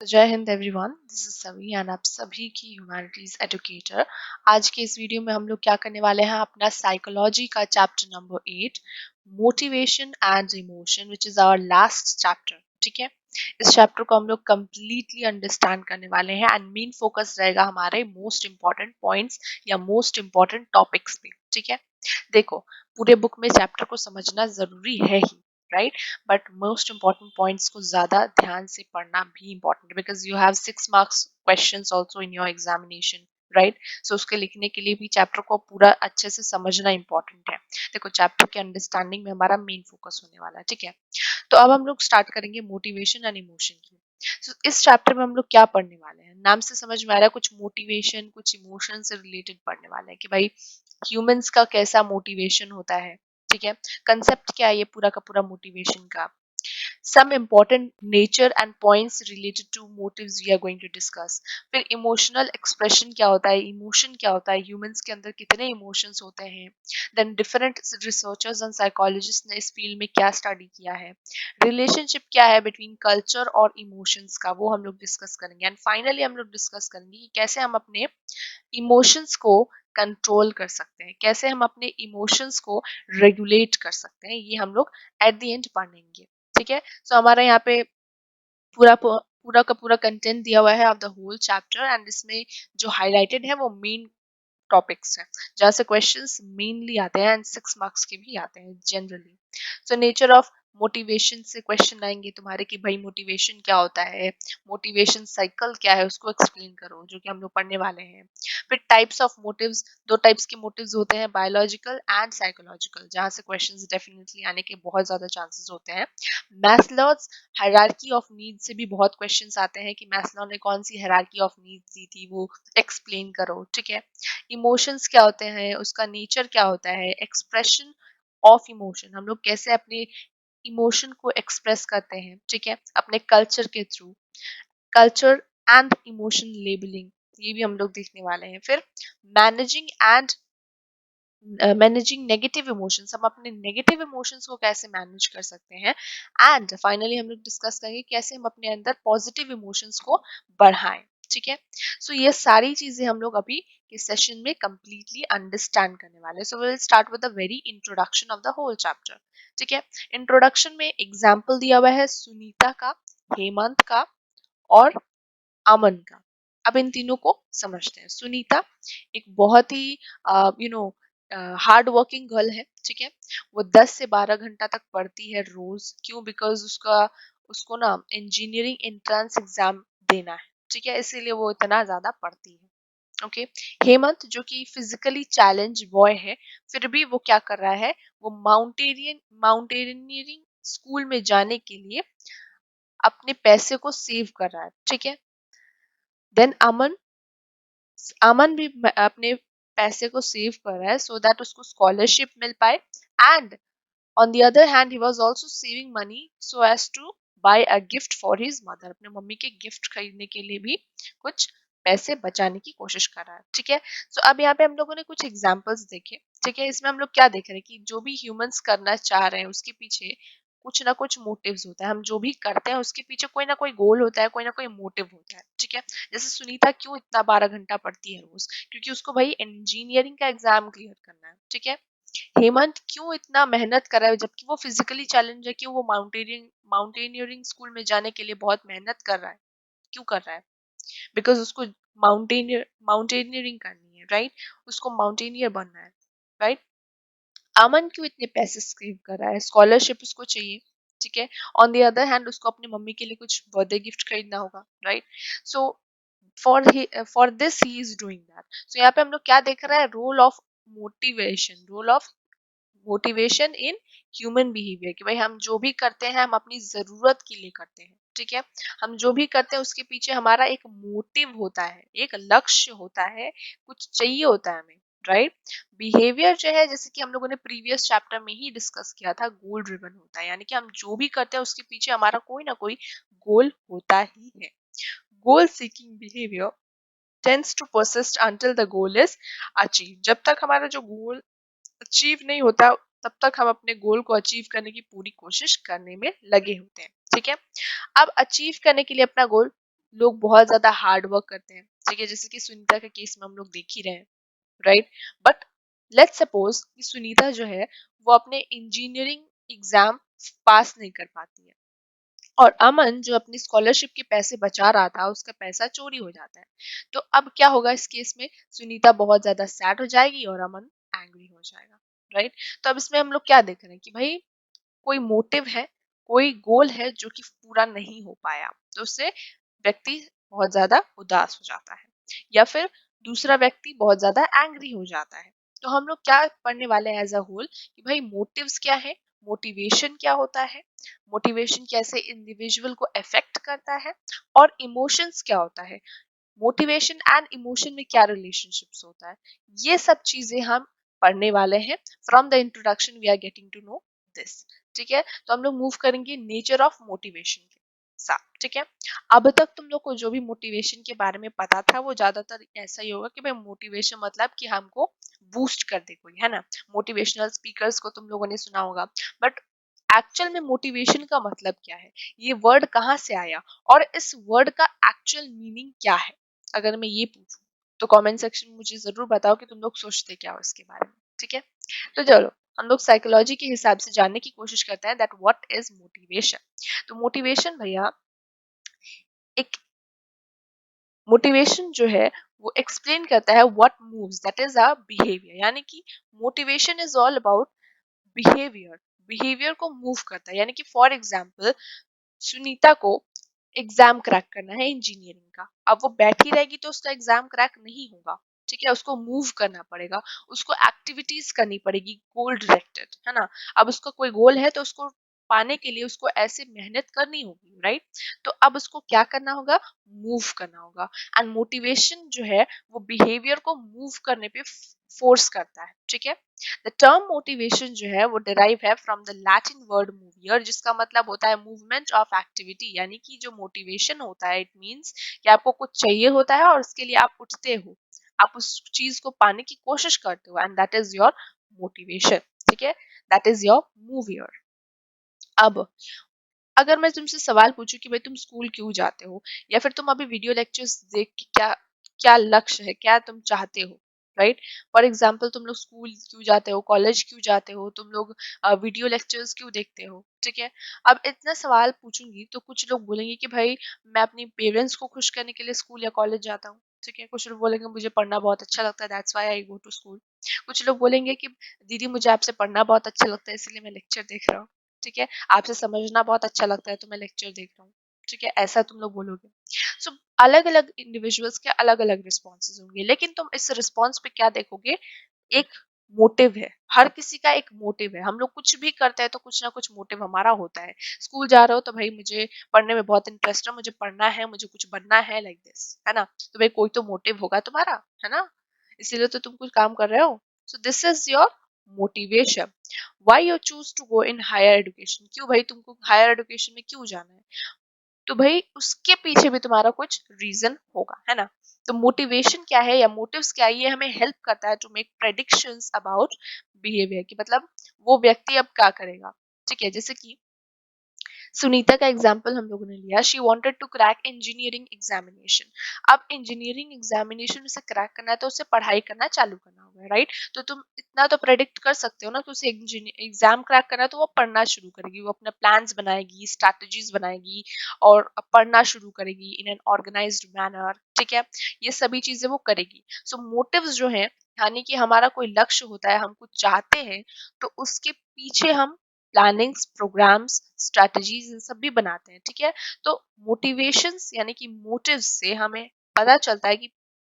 तो जय हिंद everyone, this is Savi and आप सभी की ह्यूमैनिटीज एजुकेटर। आज के इस वीडियो में हम लोग क्या करने वाले हैं, अपना साइकोलॉजी का chapter number 8 motivation and emotion which is our last chapter. ठीक है, इस चैप्टर को हम लोग कंप्लीटली अंडरस्टैंड करने वाले हैं एंड मेन फोकस रहेगा हमारे मोस्ट इंपॉर्टेंट पॉइंट्स या मोस्ट इंपॉर्टेंट टॉपिक्स पे। ठीक है, देखो पूरे बुक में चैप्टर को समझना जरूरी है ही, right, but most important points को ज्यादा ध्यान से पढ़ना भी important because you have 6 marks questions also in your examination, right. So उसके लिखने के लिए भी चैप्टर को पूरा अच्छे से समझना इंपॉर्टेंट है। देखो चैप्टर के अंडरस्टैंडिंग में हमारा मेन फोकस होने वाला है। ठीक है, तो अब हम लोग स्टार्ट करेंगे मोटिवेशन एंड इमोशन की। So, इस चैप्टर में हम लोग क्या पढ़ने वाले हैं, नाम से समझ में आ रहा है, कुछ मोटिवेशन कुछ इमोशन से रिलेटेड पढ़ने वाले हैं कि भाई ह्यूमंस का कैसा मोटिवेशन होता है। ठीक है, कंसेप्ट क्या है ये पूरा का पूरा मोटिवेशन का। some important nature and points related to motives we are going to discuss। फिर इमोशनल एक्सप्रेशन क्या होता है, इमोशन क्या होता है, ह्यूमंस के अंदर कितने इमोशंस होते हैं। Then different researchers and psychologist ने इस फील्ड में क्या स्टडी किया है। रिलेशनशिप क्या है बिटवीन कल्चर और इमोशंस का, वो हम लोग डिस्कस करेंगे। एंड फाइनली हम लोग डिस्कस करेंगे कि कैसे हम अपने इमोशंस को कंट्रोल कर सकते हैं, कैसे हम अपने इमोशंस को रेगुलेट कर सकते हैं, ये हम लोग एट द एंड पढ़ेंगे। ठीक है, सो हमारा यहाँ पे पूरा का पूरा कंटेंट दिया हुआ है of the whole chapter and इसमें जो हाईलाइटेड है वो मेन टॉपिक्स हैं जहाँ से क्वेश्चंस मेनली आते हैं एंड 6 मार्क्स के भी आते हैं generally. So nature of motivation से क्वेश्चन आएंगे तुम्हारे कि भाई मोटिवेशन क्या होता है, मोटिवेशन साइकिल क्या है, उसको एक्सप्लेन करो, जो कि हम लोग पढ़ने वाले हैं। फिर टाइप्स ऑफ मोटिव्स, दो टाइप्स के मोटिव्स होते हैं, बायोलॉजिकल एंड साइकोलॉजिकल, जहाँ से क्वेश्चंस डेफिनेटली आने के बहुत ज्यादा चांसेस होते हैं। मैस्लोज हायरार्की ऑफ नीड्स से भी बहुत क्वेश्चंस आते हैं कि मैस्लो ने कौन सी हायरार्की ऑफ नीड्स दी थी, वो एक्सप्लेन करो। ठीक है, इमोशंस क्या होते हैं, उसका नेचर क्या होता है, एक्सप्रेशन ऑफ इमोशन, हम लोग कैसे अपने इमोशन को एक्सप्रेस करते हैं। ठीक है, अपने कल्चर के through, culture and emotion labelling, ये भी हम लोग देखने वाले हैं। फिर managing and managing negative emotions, हम अपने नेगेटिव इमोशंस को कैसे मैनेज कर सकते हैं। एंड फाइनली हम लोग डिस्कस करेंगे कैसे हम अपने अंदर पॉजिटिव इमोशंस को बढ़ाएं। ठीक है, सो ये सारी चीजें हम लोग अभी इस सेशन में कंप्लीटली अंडरस्टैंड करने वाले हैं। So will start with the very introduction of the whole chapter. ठीक है, इंट्रोडक्शन में एग्जाम्पल दिया हुआ है सुनीता का, हेमंत का और अमन का। अब इन तीनों को समझते हैं। सुनीता एक बहुत ही you know hard working girl है। ठीक है, वो 10 से 12 घंटा तक पढ़ती है रोज। क्यों? बिकॉज उसको ना इंजीनियरिंग एंट्रेंस एग्जाम देना है। ठीक है, इसीलिए वो इतना ज्यादा पढ़ती है। ओके, हेमंत जो कि फिजिकली चैलेंज बॉय है, फिर भी वो क्या कर रहा है, वो माउंटेनियरिंग स्कूल में जाने के लिए अपने पैसे को सेव कर रहा है। ठीक है, देन अमन अमन भी अपने पैसे को सेव कर रहा है सो दैट उसको स्कॉलरशिप मिल पाए। And on the other hand he was also saving money so as to buy a gift for his mother, अपने मम्मी के गिफ्ट खरीदने के लिए भी कुछ पैसे बचाने की कोशिश कर रहा है। ठीक है, सो अब यहाँ पे हम लोगों ने कुछ एग्जांपल्स देखे। ठीक है, इसमें हम लोग क्या देख रहे हैं कि जो भी ह्यूमंस करना चाह रहे हैं उसके पीछे कुछ ना कुछ मोटिव्स होता है। हम जो भी करते हैं उसके पीछे कोई ना कोई गोल होता है, कोई ना कोई मोटिव होता है। ठीक है, जैसे सुनीता क्यों इतना 12 घंटा पढ़ती है रोज, क्योंकि उसको भाई इंजीनियरिंग का एग्जाम क्लियर करना है। ठीक है, हेमंत क्यों इतना मेहनत कर रहा है जबकि वो फिजिकली चैलेंज है, क्यों वो माउंटेनियरिंग स्कूल में जाने के लिए बहुत मेहनत कर रहा है, क्यों कर रहा है, बिकॉज उसको माउंटेनियरिंग करनी है, राइट, उसको माउंटेनियर बनना है, राइट। अमन क्यों इतने पैसे सेव कर रहा है, स्कॉलरशिप उसको चाहिए। ठीक है, ऑन द अदर हैंड उसको अपनी मम्मी के लिए कुछ बर्थडे गिफ्ट खरीदना होगा, right. So for this he is doing that. So यहाँ पे हम लोग क्या देख रहे हैं, role of motivation in human behaviour, कि भाई हम जो भी करते हैं हम अपनी जरूरत के लिए करते हैं। ठीक है, हम जो भी करते हैं उसके पीछे हमारा एक मोटिव होता है, एक लक्ष्य होता है, कुछ चाहिए होता है हमें, राइट। बिहेवियर जो है, जैसे कि हम लोगों ने प्रीवियस चैप्टर में ही डिस्कस किया था, गोल ड्रिवन होता है, यानी कि हम जो भी करते हैं उसके पीछे हमारा कोई ना कोई गोल होता ही है। Goal seeking behaviour tends to persist until the goal is achieved। जब तक हमारा जो गोल अचीव नहीं होता तब तक हम अपने गोल को अचीव करने की पूरी कोशिश करने में लगे होते हैं। ठीक है, अब अचीव करने के लिए अपना गोल लोग बहुत ज्यादा हार्ड वर्क करते हैं, ठीक है, जैसे कि सुनीता के केस में हम लोग देख ही रहे हैं, राइट। बट लेट्स सपोज कि सुनीता जो है वो अपने इंजीनियरिंग एग्जाम पास नहीं कर पाती है, और अमन जो अपनी स्कॉलरशिप के पैसे बचा रहा था उसका पैसा चोरी हो जाता है। तो अब क्या होगा इस केस में, सुनीता बहुत ज्यादा सैड हो जाएगी और अमन एंग्री हो जाएगा, राइट। तो अब इसमें हम लोग क्या देख रहे हैं कि भाई कोई मोटिव है, कोई गोल है जो कि पूरा नहीं हो पाया, तो उससे व्यक्ति बहुत ज्यादा उदास हो जाता है, या फिर दूसरा व्यक्ति बहुत ज्यादा एंग्री हो जाता है। तो हम लोग क्या पढ़ने वाले हैं एज अ होल कि भाई मोटिव्स क्या है, मोटिवेशन क्या होता है, मोटिवेशन कैसे इंडिविजुअल को अफेक्ट करता है, और इमोशंस क्या होता है, मोटिवेशन एंड इमोशन में क्या रिलेशनशिप्स होता है, ये सब चीजें हम पढ़ने वाले हैं। From the introduction we are getting to know this, ठीक है। तो हम लोग मूव करेंगे नेचर ऑफ मोटिवेशन के साथ, ठीक है। अब तक तुम लोग को जो भी मोटिवेशन के बारे में पता था वो ज्यादातर ऐसा ही होगा कि भाई मोटिवेशन मतलब कि हमको बूस्ट कर दे कोई, है ना। मोटिवेशनल स्पीकर्स को तुम लोगों ने सुना होगा, बट एक्चुअल में मोटिवेशन का मतलब क्या है, ये वर्ड कहाँ से आया, और इस वर्ड का एक्चुअल मीनिंग क्या है, अगर मैं ये पूछूं तो कमेंट सेक्शन में मुझे जरूर बताओ कि तुम लोग सोचते क्या हो इसके बारे में, ठीक है। तो चलो हम लोग साइकोलॉजी के हिसाब से जानने की कोशिश करते हैं दैट व्हाट इज मोटिवेशन। तो मोटिवेशन भैया, एक मोटिवेशन जो है वो एक्सप्लेन करता है what moves, that is a behaviour, यानी कि motivation is all about behaviour, behaviour को मूव करता है। यानी कि फॉर एग्जाम्पल सुनीता को एग्जाम क्रैक करना है इंजीनियरिंग का, अब वो बैठी रहेगी तो उसका एग्जाम क्रैक नहीं होगा, ठीक है, उसको मूव करना पड़ेगा, उसको एक्टिविटीज करनी पड़ेगी गोल डायरेक्टेड, है ना। अब उसका कोई गोल है तो उसको पाने के लिए उसको ऐसे मेहनत करनी होगी, राइट। तो अब उसको क्या करना होगा, मूव करना होगा। एंड मोटिवेशन जो है वो बिहेवियर को मूव करने पे फोर्स करता है, ठीक है। द टर्म मोटिवेशन जो है वो डिराइव है फ्रॉम द लैटिन वर्ड मूवियर, जिसका मतलब होता है मूवमेंट ऑफ एक्टिविटी, यानी कि जो मोटिवेशन होता है इट मींस कि आपको कुछ चाहिए होता है और उसके लिए आप उठते हो, आप उस चीज को पाने की कोशिश करते हो, and that is your motivation, ठीक है, दैट इज योर मूवियर। अब अगर मैं तुमसे सवाल पूछूं कि भाई तुम स्कूल क्यों जाते हो, या फिर तुम अभी वीडियो लेक्चर्स देख के क्या क्या लक्ष्य है, क्या तुम चाहते हो, राइट। फॉर एग्जाम्पल तुम लोग स्कूल क्यों जाते हो, कॉलेज क्यों जाते हो, तुम लोग वीडियो लेक्चर्स क्यों देखते हो, ठीक है। अब इतना सवाल पूछूंगी तो कुछ लोग बोलेंगे कि भाई मैं अपनी पेरेंट्स को खुश करने के लिए स्कूल या कॉलेज जाता हूँ, ठीक है। कुछ लोग बोलेंगे मुझे पढ़ना बहुत अच्छा लगता है that's why I go to school. कुछ लोग बोलेंगे कि दीदी मुझे आपसे पढ़ना बहुत अच्छा लगता है इसलिए मैं लेक्चर देख रहा हूँ, ठीक है। आपसे समझना बहुत अच्छा लगता है तो मैं लेक्चर देख रहा हूँ, ठीक है, ऐसा तुम लोग बोलोगे। सो अलग अलग इंडिविजुअल्स के अलग अलग रिस्पॉन्सेज होंगे, लेकिन तुम इस रिस्पॉन्स पे क्या देखोगे, एक मोटिव है, हर किसी का एक मोटिव है। हम लोग कुछ भी करते हैं तो कुछ ना कुछ मोटिव हमारा होता है। स्कूल जा रहे हो तो भाई मुझे पढ़ने में बहुत इंटरेस्ट है, मुझे पढ़ना है, मुझे कुछ बनना है, लाइक दिस, है ना। तो भाई कोई तो मोटिव होगा तुम्हारा, है ना, इसीलिए तो तुम कुछ काम कर रहे हो। So this is your motivation. Why you choose to go in higher education, क्यों भाई तुमको हायर एजुकेशन में क्यों जाना है, तो भाई उसके पीछे भी तुम्हारा कुछ रीजन होगा, है ना। तो मोटिवेशन क्या है या मोटिव्स क्या है, ये हमें हेल्प करता है to make predictions about behaviour, की मतलब वो व्यक्ति अब क्या करेगा, ठीक है। जैसे कि सुनीता का एग्जाम्पल हम लोगों ने लिया, she wanted to crack engineering examination. अब इंजीनियरिंग एग्जामिनेशन में से क्रैक करना है तो उसे पढ़ाई करना चालू करना होगा, राइट। तो तुम इतना तो प्रेडिक्ट कर सकते हो ना कि उसे एग्जाम क्रैक करना है तो वो पढ़ना शुरू करेगी, वो अपने प्लान्स बनाएगी, स्ट्रैटेजीज बनाएगी और पढ़ना शुरू करेगी इन एन ऑर्गेनाइज्ड मैनर, ठीक है। ये सभी चीजें वो करेगी। सो मोटिव्स जो है, यानी कि हमारा कोई लक्ष्य होता है, हम कुछ चाहते हैं तो उसके पीछे हम प्लानिंग्स, प्रोग्राम्स, स्ट्रैटेजीज इन सब भी बनाते हैं, ठीक है। तो मोटिवेशंस यानी कि मोटिव्स से हमें पता चलता है कि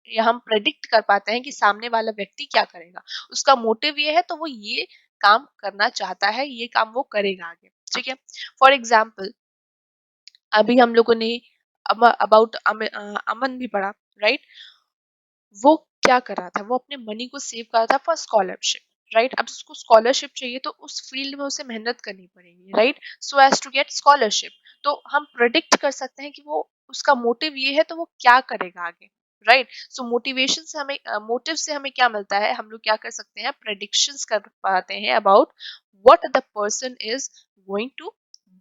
या हम प्रेडिक्ट कर पाते हैं कि सामने वाला व्यक्ति क्या करेगा, उसका मोटिव ये है तो वो ये काम करना चाहता है, ये काम वो करेगा आगे, ठीक है। फॉर एग्जाम्पल अभी हम लोगों ने अबाउट अमन भी पढ़ा, राइट। वो क्या कर रहा था, वो अपने मनी को सेव कर रहा था फॉर स्कॉलरशिप, राइट। अब उसको स्कॉलरशिप चाहिए तो उस फील्ड में उसे मेहनत करनी पड़ेगी, right, so as to get scholarship. तो हम प्रेडिक्ट कर सकते हैं कि वो उसका मोटिव ये है तो वो क्या करेगा आगे, राइट। सो मोटिवेशन से हमें मोटिव से हमें क्या मिलता है, हम लोग क्या कर सकते हैं, प्रेडिक्शंस कर पाते हैं about what the person is going to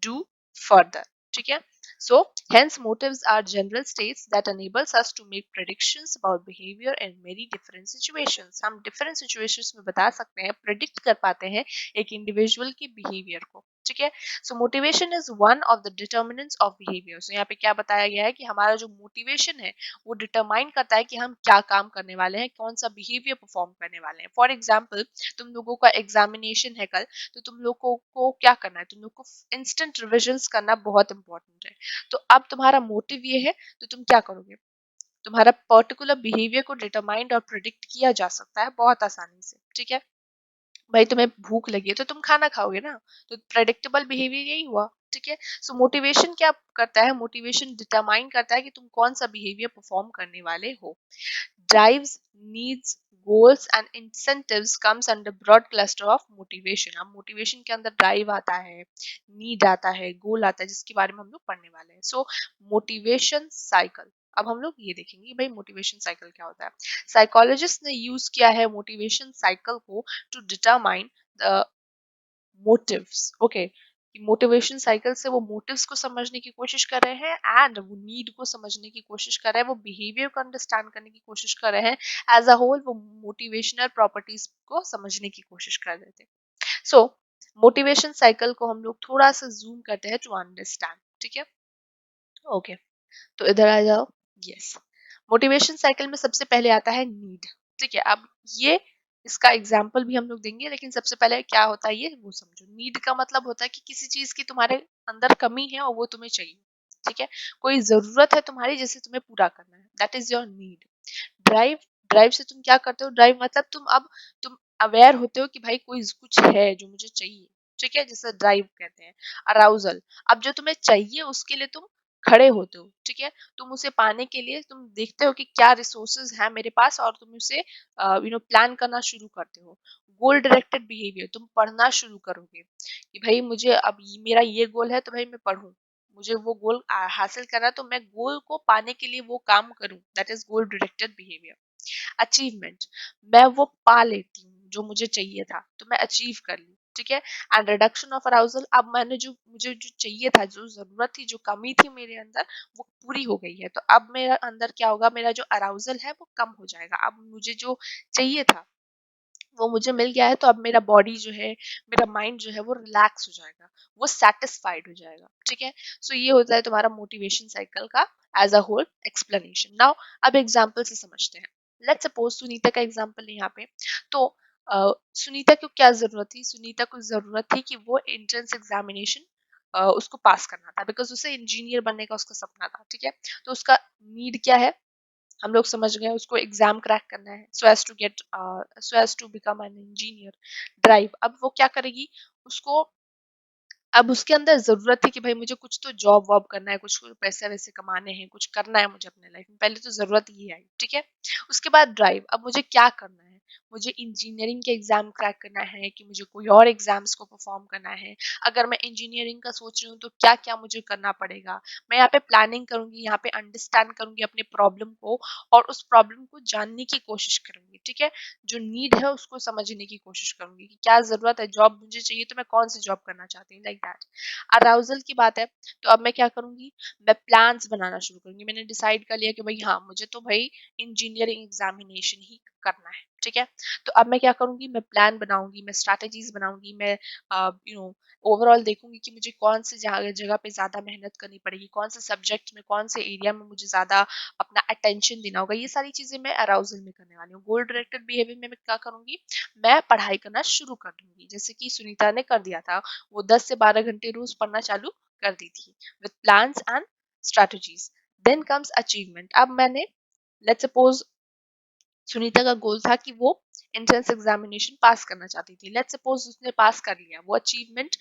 do further, ठीक है। So hence motives are general states that enables us to make predictions about behavior in many different situations. हम different situations में बता सकते हैं, predict कर पाते हैं एक individual की behavior को, ठीक है. So motivation is one of the determinants of behavior. So यहाँ पे क्या बताया गया है कि हमारा जो motivation है वो determine करता है कि हम क्या काम करने वाले हैं, कौन सा behavior perform करने वाले हैं. For example, तुम लोगों का examination है कल, तो तुम लोगों को क्या करना है, तुम लोग को instant revisions करना बहुत important है. तो अब तुम्हारा मोटिव ये है, तो तुम क्या करोगे, तुम्हारा पर्टिकुलर बिहेवियर को डिटरमाइंड और प्रिडिक्ट किया जा सकता है बहुत आसानी से, ठीक है. भाई तुम्हें भूख लगी है तो तुम खाना खाओगे ना, तो प्रेडिक्टेबल बिहेवियर यही हुआ, ठीक है. सो मोटिवेशन क्या करता है, मोटिवेशन डिटरमाइन करता है कि तुम कौन सा बिहेवियर परफॉर्म करने वाले हो. Drives, needs, goals and incentives comes under broad cluster of motivation. अब motivation के अंदर drive आता है, need आता है, goal आता है, जिसके बारे में हम लोग पढ़ने वाले हैं. So motivation cycle. अब हम लोग ये देखेंगे भाई मोटिवेशन साइकिल क्या होता है. साइकोलॉजिस्ट ने यूज किया है मोटिवेशन साइकिल को to determine the motives. Okay, motivation cycle से वो मोटिव्स को समझने की कोशिश कर रहे हैं एंड वो नीड को समझने की कोशिश कर रहे हैं, वो बिहेवियर को अंडरस्टैंड करने की कोशिश कर रहे हैं. एज अ होल वो मोटिवेशनल प्रॉपर्टीज को समझने की कोशिश कर रहे थे. सो मोटिवेशन साइकिल को हम लोग थोड़ा सा जूम करते हैं टू अंडरस्टैंड, ठीक है. ओके, तो इधर आ जाओ. यस, मोटिवेशन साइकिल में सबसे पहले आता है नीड, ठीक है. अब ये इसका एग्जाम्पल भी हम लोग देंगे, लेकिन सबसे पहले क्या होता है ये वो समझो. नीड का मतलब होता है कि किसी चीज की तुम्हारे अंदर कमी है और वो तुम्हें चाहिए, ठीक है. कोई जरूरत है तुम्हारी जिसे तुम्हें पूरा करना है, that is your need. Drive, drive से तुम क्या करते हो, ड्राइव मतलब तुम अवेयर होते हो कि भाई कोई कुछ है जो मुझे चाहिए, ठीक है, जिसे ड्राइव कहते हैं. अराउजल, अब जो तुम्हें चाहिए उसके लिए तुम खड़े होते हो, ठीक है. तुम उसे पाने के लिए तुम देखते हो कि क्या रिसोर्सेज है मेरे पास और तुम उसे प्लान करना शुरू करते हो. गोल डायरेक्टेड बिहेवियर, तुम पढ़ना शुरू करोगे कि भाई मुझे अब मेरा ये गोल है तो भाई मैं पढ़ूं, मुझे वो गोल हासिल करना, तो मैं गोल को पाने के लिए वो काम करूं, that is goal directed behaviour. Achievement, मैं वो पा लेती हूँ जो मुझे चाहिए था, तो मैं अचीव कर ली, ठीक है. एंड रिडक्शन ऑफ अराउजल, अब मैंने जो मुझे जो चाहिए था, जो जरूरत थी, जो कमी थी मेरे अंदर, वो पूरी हो गई है, तो अब मेरा अंदर क्या होगा, मेरा जो अराउजल है वो कम हो जाएगा. अब मुझे जो चाहिए था वो मुझे मिल गया है, तो अब मेरा बॉडी जो है, मेरा माइंड जो है वो रिलैक्स हो जाएगा, वो सेटिस्फाइड हो जाएगा, ठीक है. सो ये होता है तुम्हारा मोटिवेशन साइकिल का as a whole explanation. Now अब एग्जाम्पल से समझते हैं. लेट्स सपोज सुनीता का एग्जाम्पल है यहाँ पे. तो सुनीता को क्या जरूरत थी, सुनीता को जरूरत थी कि वो एंट्रेंस एग्जामिनेशन उसको पास करना था, बिकॉज उसे इंजीनियर बनने का उसका सपना था, ठीक है. तो उसका नीड क्या है, हम लोग समझ गए, उसको एग्जाम क्रैक करना है so as to become an engineer. Drive, अब वो क्या करेगी, उसको अब उसके अंदर जरूरत थी कि भाई मुझे कुछ तो जॉब वॉब करना है, कुछ पैसे वैसे कमाने हैं, कुछ करना है मुझे अपने लाइफ में, पहले तो जरूरत ये आई, ठीक है. उसके बाद ड्राइव, अब मुझे क्या करना है, मुझे इंजीनियरिंग के एग्जाम क्रैक करना है कि मुझे कोई और एग्जाम्स को परफॉर्म करना है. अगर मैं इंजीनियरिंग का सोच रही हूँ तो क्या क्या मुझे करना पड़ेगा, मैं यहाँ पे प्लानिंग करूंगी, यहाँ पे अंडरस्टैंड करूंगी अपने प्रॉब्लम को और उस प्रॉब्लम को जानने की कोशिश करूंगी, ठीक है. जो नीड है उसको समझने की कोशिश करूंगी कि क्या जरूरत है, जॉब मुझे चाहिए तो मैं कौन सी जॉब करना चाहती हूँ, लाइक दैट. अराउजल की बात है, तो अब मैं क्या करूंगी, मैं प्लान्स बनाना शुरू करूंगी. मैंने डिसाइड कर लिया कि भाई हाँ मुझे तो भाई इंजीनियरिंग एग्जामिनेशन ही करना है, ठीक है. तो अब मैं क्या करूंगी, मैं प्लान बनाऊंगी, मैं स्ट्रैटेजीज बनाऊंगी, मैं ओवरऑल देखूंगी कि मुझे कौन से जगह पे ज्यादा मेहनत करनी पड़ेगी, कौन से सब्जेक्ट में, कौन से एरिया में मुझे ज्यादा अपना अटेंशन देना होगा. ये सारी चीजें मैं अराउजल में करने वाली हूँ. गोल डायरेक्टेड बिहेवियर में मैं क्या करूंगी, मैं पढ़ाई करना शुरू कर दूंगी, जैसे कि सुनीता ने कर दिया था. वो 10 से 12 घंटे रोज पढ़ना चालू कर दी थी with plans and strategies. Then comes achievement. अब मैंने, लेट्स सपोज सुनीता का गोल था कि वो एंट्रेंस एग्जामिनेशन पास करना चाहती थी. लेट्स सपोज उसने पास कर लिया, वो अचीवमेंट,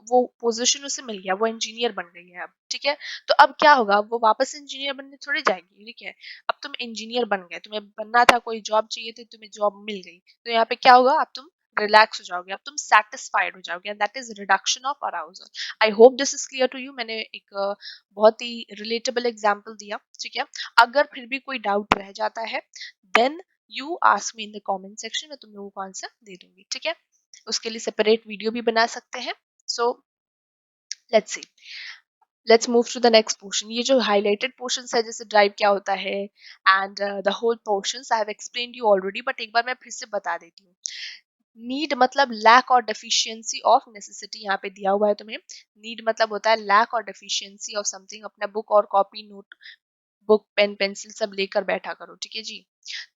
वो पोजीशन उसे मिल गया, वो इंजीनियर बन गई है अब, ठीक है. तो अब क्या होगा, वो वापस इंजीनियर बनने थोड़ी जाएगी, ठीक है. अब तुम इंजीनियर बन गए, तुम्हें बनना था, कोई जॉब चाहिए थी, तुम्हें जॉब मिल गई, तो यहाँ पे क्या होगा, अब तुम रिलैक्स हो जाओगे, अब तुम सेटिस्फाइड हो जाओगे, and that is reduction of arousal. I hope this is clear to you. मैंने एक बहुत ही रिलेटेबल एग्जाम्पल दिया, ठीक है. अगर फिर भी कोई डाउट रह जाता है, then you ask me in the comment section, मैं तुम लोगों को आंसर दे दूंगी, ठीक है. उसके लिए सेपरेट वीडियो भी बना सकते हैं. So let's see. Let's move to the next portion. ये जो हाईलाइटेड पोर्शन है, जैसे ड्राइव क्या होता है and the whole portion I have explained you already, but एक बार मैं फिर से बता देती हूँ। नीड मतलब लैक और डेफिशिएंसी ऑफ नेसेसिटी, यहाँ पे दिया हुआ है तुम्हें। नीड मतलब होता है लैक और डेफिशिएंसी ऑफ समथिंग। अपना बुक और copy notebook pen pencil सब लेकर बैठा करो, ठीक है जी।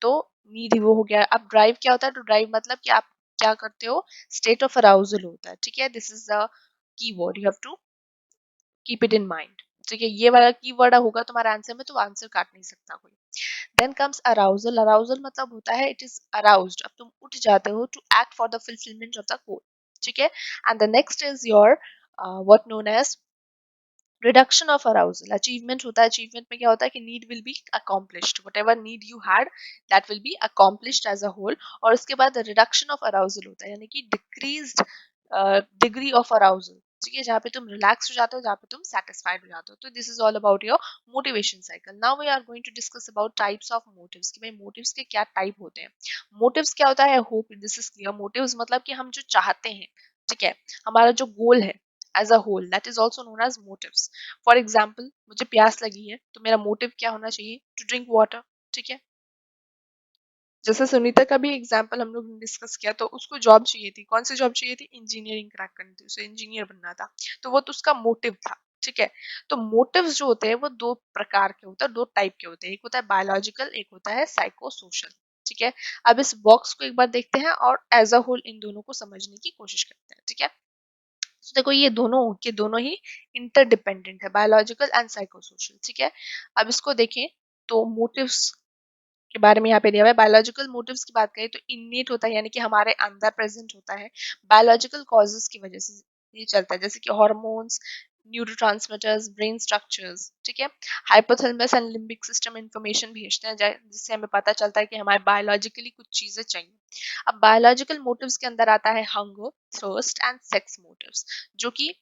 तो नीड वो हो गया। अब ड्राइव क्या होता है? तो ड्राइव मतलब कि आप क्या करते हो, स्टेट ऑफ अराउजल होता है, ठीक है। This is the keyword, you have to keep it in mind, ठीक है। ये वाला की वर्ड होगा तुम्हारे आंसर में तो आंसर काट नहीं सकता कोई। Then comes arousal. अराउजल मतलब होता है इट इज अराउज्ड, अब तुम उठ जाते हो to act for the fulfilment of the goal, ठीक है। And the next is your what known as reduction of arousal. Achievement होता है। अचीवमेंट में क्या होता है कि need will be accomplished, whatever need you had that will be accomplished as a whole. और उसके बाद रिडक्शन ऑफ अराउजल होता है, यानी कि डिक्रीज्ड डिग्री ऑफ अराउजल, ठीक है, जहाँ पे तुम रिलैक्स हो जाते हो, जहाँ पे तुम सेटिस्फाइड हो जाते हो। तो this is all about your motivation cycle. Now we are going to discuss about types of motives, कि भाई मोटिव्स के क्या टाइप होते हैं। मोटिव्स क्या होता है? Hope this is clear. Motives मतलब कि हम जो चाहते हैं, ठीक है, हमारा जो गोल है as a whole, that is also known as motives. For example, मुझे प्यास लगी है तो मेरा मोटिव क्या होना चाहिए? टू ड्रिंक वाटर, ठीक है। जैसे सुनीता का भी एग्जाम्पल हम लोग ने डिस्कस किया, तो उसको जॉब चाहिए थी। कौन सी जॉब चाहिए थी? इंजीनियरिंग क्रैक करनी थी, उसे इंजीनियर बनना था। तो वो तो उसका मोटिव था, ठीक है। तो मोटिव्स जो होते हैं वो दो प्रकार के होते हैं, दो टाइप के होते हैं। एक होता है बायोलॉजिकल, एक होता है साइको सोशल, ठीक है। अब इस बॉक्स को एक बार देखते हैं और एज अ होल इन दोनों को समझने की कोशिश करते हैं, ठीक है। तो देखो, ये दोनों के दोनों ही इंटरडिपेंडेंट है, बायोलॉजिकल एंड साइको सोशल, ठीक है। अब इसको देखें तो मोटिव्स के बारे में यहाँ पे दिया हुआ है। बायोलॉजिकल मोटिव्स की बात करें तो इननेट होता है, यानी कि हमारे अंदर प्रेजेंट होता है। बायोलॉजिकल कॉजेस की वजह से ये चलता है, जैसे कि हॉर्मोन्स, न्यूरोट्रांसमीटर्स, ब्रेन स्ट्रक्चर्स, ठीक है। Hypothalamus and limbic system information भेजते हैं, जिससे हमें पता चलता है कि हमारे बायोलॉजिकली कुछ चीजें चाहिए। अब बायोलॉजिकल मोटिव्स के अंदर आता है hunger, thirst and sex motives, जो कि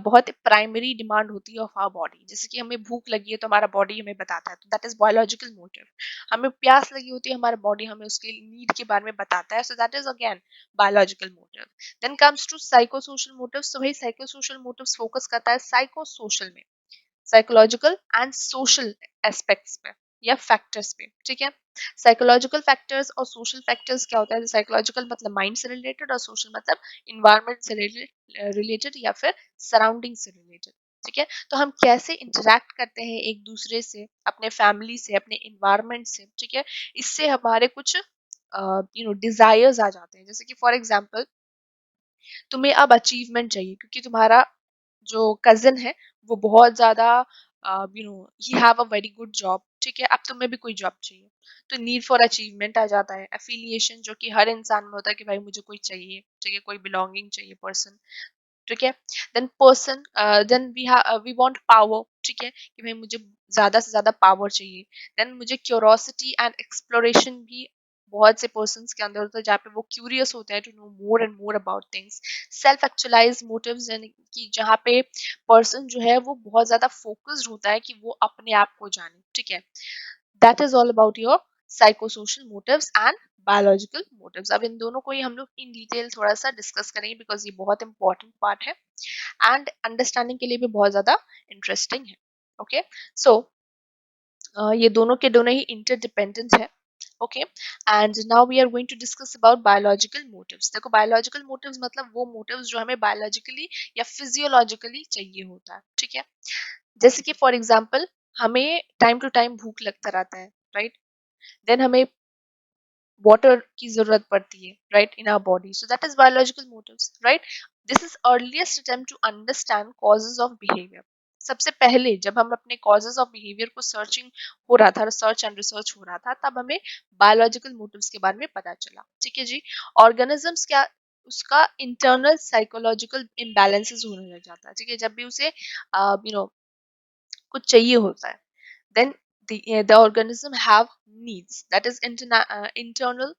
बहुत प्राइमरी डिमांड होती है ऑफ आवर बॉडी। जैसे कि हमें भूख लगी है तो हमारा बॉडी हमें बताता है, तो दैट इज बायोलॉजिकल मोटिव। हमें प्यास लगी होती है, हमारा बॉडी हमें उसके नीड के बारे में बताता है, so that is again biological motive. Then comes to psycho social motives. तो भाई साइको सोशल मोटिव्स फोकस करता है साइको सोशल में, साइकोलॉजिकल एंड सोशल एस्पेक्ट्स पे या फैक्टर्स पे, ठीक है। साइकोलॉजिकल फैक्टर्स और सोशल फैक्टर्स क्या होता है? साइकोलॉजिकल मतलब माइंड से रिलेटेड और सोशल मतलब इन्वायरमेंट से रिलेटेड या फिर सराउंडिंग से रिलेटेड, ठीक है। तो हम कैसे इंटरेक्ट करते हैं एक दूसरे से, अपने फैमिली से, अपने इन्वायरमेंट से, ठीक है, इससे हमारे कुछ डिजायर्स आ जाते हैं। जैसे कि फॉर एग्जाम्पल, तुम्हें अब अचीवमेंट चाहिए क्योंकि तुम्हारा जो कजिन है वो बहुत ज्यादा he have a very good job, ठीक है। अब तुम्हें भी कोई जॉब चाहिए, तो नीड फॉर अचीवमेंट आ जाता है। एफिलिएशन जो कि हर इंसान में होता है कि भाई मुझे कोई चाहिए, ठीक है, कोई बिलोंगिंग चाहिए, पर्सन, ठीक है। Then person, then we want power, ठीक है, कि भाई मुझे ज्यादा से ज्यादा पावर चाहिए। देन मुझे क्यूरोसिटी एंड एक्सप्लोरेशन भी बहुत से पर्सन्स के अंदर होता है, जहाँ पे वो क्यूरियस होते हैं to know more and more about things. Self actualize motives, यानी कि जहाँ पे पर्सन जो है वो बहुत ज्यादा फोकस्ड होता है कि वो अपने आप को जाने, ठीक है। That is all about your psychosocial motives and biological motives. अब इन दोनों को ही हम लोग इन डिटेल थोड़ा सा डिस्कस करेंगे, बिकॉज ये बहुत इंपॉर्टेंट पार्ट है एंड अंडरस्टैंडिंग के लिए भी बहुत ज्यादा इंटरेस्टिंग है। ओके, सो ये दोनों के दोनों ही इंटरडिपेंडेंट है। Okay, and now we are going to discuss about biological motives. देखो, बायोलॉजिकल मोटिव्स मतलब वो मोटिव्स जो हमें बायोलॉजिकली या फिजियोलॉजिकली चाहिए होता है, ठीक है। जैसे कि फॉर एग्जाम्पल, हमें टाइम टू टाइम भूख लगता रहता है, राइट। देन हमें water की जरूरत पड़ती है, right, in our body, so that is biological motives, right. This is earliest attempt to understand causes of behavior। सबसे पहले जब हम अपने causes of behavior को सर्चिंग हो रहा था, सर्च एंड रिसर्च हो रहा था, तब हमें बायोलॉजिकल मोटिव्स के बारे में पता चला, ठीक है जी। ऑर्गेनिजम्स क्या, उसका इंटरनल साइकोलॉजिकल इम्बैलेंसेस होने लग जाता है, ठीक है, जब भी उसे कुछ चाहिए होता है। then the organism have needs, that is internal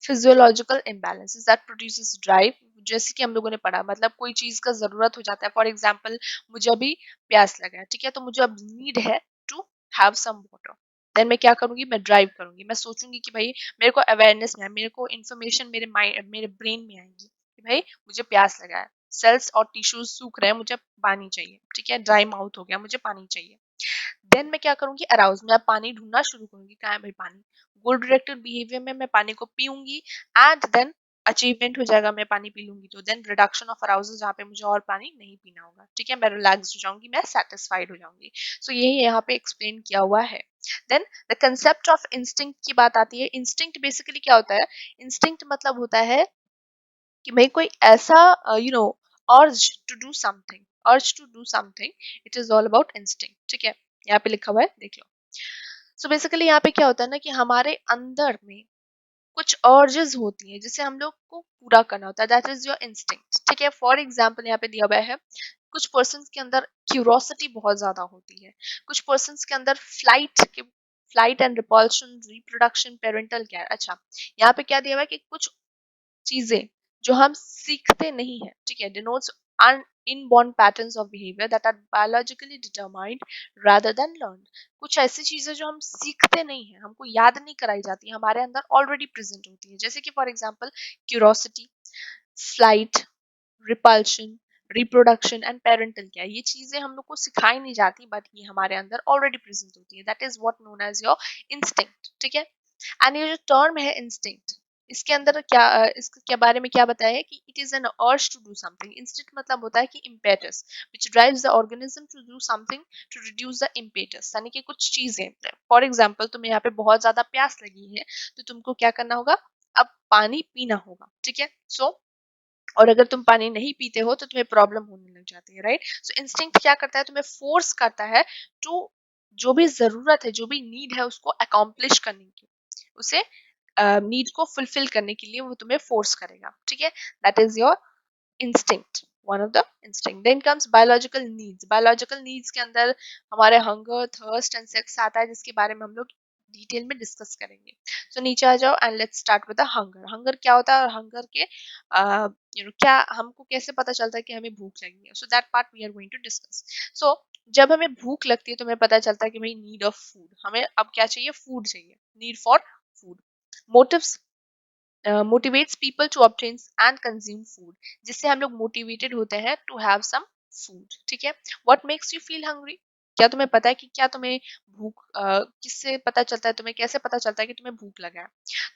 physiological imbalances that produces drive। जैसे कि हम लोगों ने पढ़ा, मतलब कोई चीज का जरूरत हो जाता है। फॉर एग्जाम्पल, मुझे अभी प्यास लगा है, ठीक है, तो मुझे अब नीड है to have some water. Then मैं क्या करूंगी? मैं ड्राइव करूंगी। मैं सोचूंगी कि भाई मेरे को अवेयरनेस में है, मेरे को इन्फॉर्मेशन मेरे माइंड, मेरे ब्रेन में आएगी कि भाई मुझे प्यास लगा है, सेल्स और टिश्यूज सूख रहे हैं, मुझे पानी चाहिए, ठीक है, ड्राई माउथ हो गया, मुझे पानी चाहिए। देन मैं क्या करूंगी, अराउज, मैं पानी ढूंढना शुरू करूंगी, कहाँ है भाई पानी। गोल डायरेक्टेड बिहेवियर में मैं पानी को पीऊंगी एंड देन अचीवमेंट हो जाएगा, मैं पानी पी लूंगी तो देन रिडक्शन ऑफ अराउजल, जहाँ पे मुझे और पानी नहीं पीना होगा, ठीक है, मैं रिलैक्स हो जाऊंगी, मैं सेटिस्फाइड हो जाऊंगी। सो यही यहाँ पे एक्सप्लेन किया हुआ है। Then the concept of instinct की बात आती है। इंस्टिंक्ट बेसिकली क्या होता है, इंस्टिंक्ट मतलब होता है कि भाई कोई ऐसा urge to do something, urge to do something, it is all about instinct, ठीक है, यहाँ पे लिखा हुआ है, देख लो। सो बेसिकली यहाँ पे क्या होता है ना कि हमारे अंदर में कुछ अर्जेस होती हैं जिसे हम लोग को पूरा करना होता है, दैट इज योर इंस्टिंक्ट, ठीक है। फॉर एग्जाम्पल यहाँ पे दिया हुआ है, कुछ पर्सन के अंदर क्यूरोसिटी बहुत ज्यादा होती है, कुछ पर्सन के अंदर flight and repulsion, reproduction, parental care. अच्छा, यहाँ पे क्या दिया हुआ है कि कुछ चीजें जो हम सीखते नहीं है, ठीक है, denotes an inborn patterns of behavior that are biologically determined rather than learned। कुछ ऐसी चीजें जो हम सीखते नहीं है, हमको याद नहीं कराई जाती, हमारे अंदर ऑलरेडी प्रेजेंट होती है, जैसे कि for example curiosity, flight, repulsion, reproduction and parental care. ये चीजें हम लोग को सिखाई नहीं जाती बट ये हमारे अंदर ऑलरेडी प्रेजेंट होती है, that is what known as your instinct, ठीक है। एंड ये जो टर्म है इंस्टिंक्ट, इसके अंदर क्या इसके बारे में क्या बताया है कि it is an urge to do something. Instinct मतलब होता है कि impetus which drives the organism to do something to reduce the impetus, यानी कि कुछ चीजें, फॉर एग्जांपल तुम्हें यहाँ पे बहुत ज्यादा प्यास लगी है तो तुमको क्या करना होगा, अब पानी पीना होगा, ठीक है। सो और अगर तुम पानी नहीं पीते हो तो तुम्हें प्रॉब्लम होने लग जाती है, राइट। सो इंस्टिंक्ट क्या करता है, तुम्हें फोर्स करता है टू, जो भी जरूरत है, जो भी नीड है उसको अकॉम्प्लिश करने की, उसे नीड को फुलफिल करने के लिए वो तुम्हें फोर्स करेगा, ठीक है, that is your instinct, one of the instinct. Then comes biological needs. Biological needs के अंदर हमारे हंगर, थर्स्ट एंड सेक्स आता है, जिसके बारे में हम लोग डिटेल में डिस्कस करेंगे। सो नीचे आ जाओ and let's start with the hunger. Hunger क्या होता है और हंगर के क्या हमको कैसे पता चलता है कि हमें भूख लगी है, so that part we are going to discuss. So जब हमें भूख लगती है तो हमें पता चलता है कि भाई नीड ऑफ फूड, हमें अब क्या चाहिए, फूड चाहिए, need for food. Motives, motivates people to obtain and consume food, जिससे हम लोग मोटिवेटेड होते हैं टू हैव सम फूड, ठीक है। What makes you feel hungry, क्या तुम्हें पता है कि क्या तुम्हें भूख किससे पता चलता है, तुम्हें कैसे पता चलता है कि तुम्हें भूख लगा है।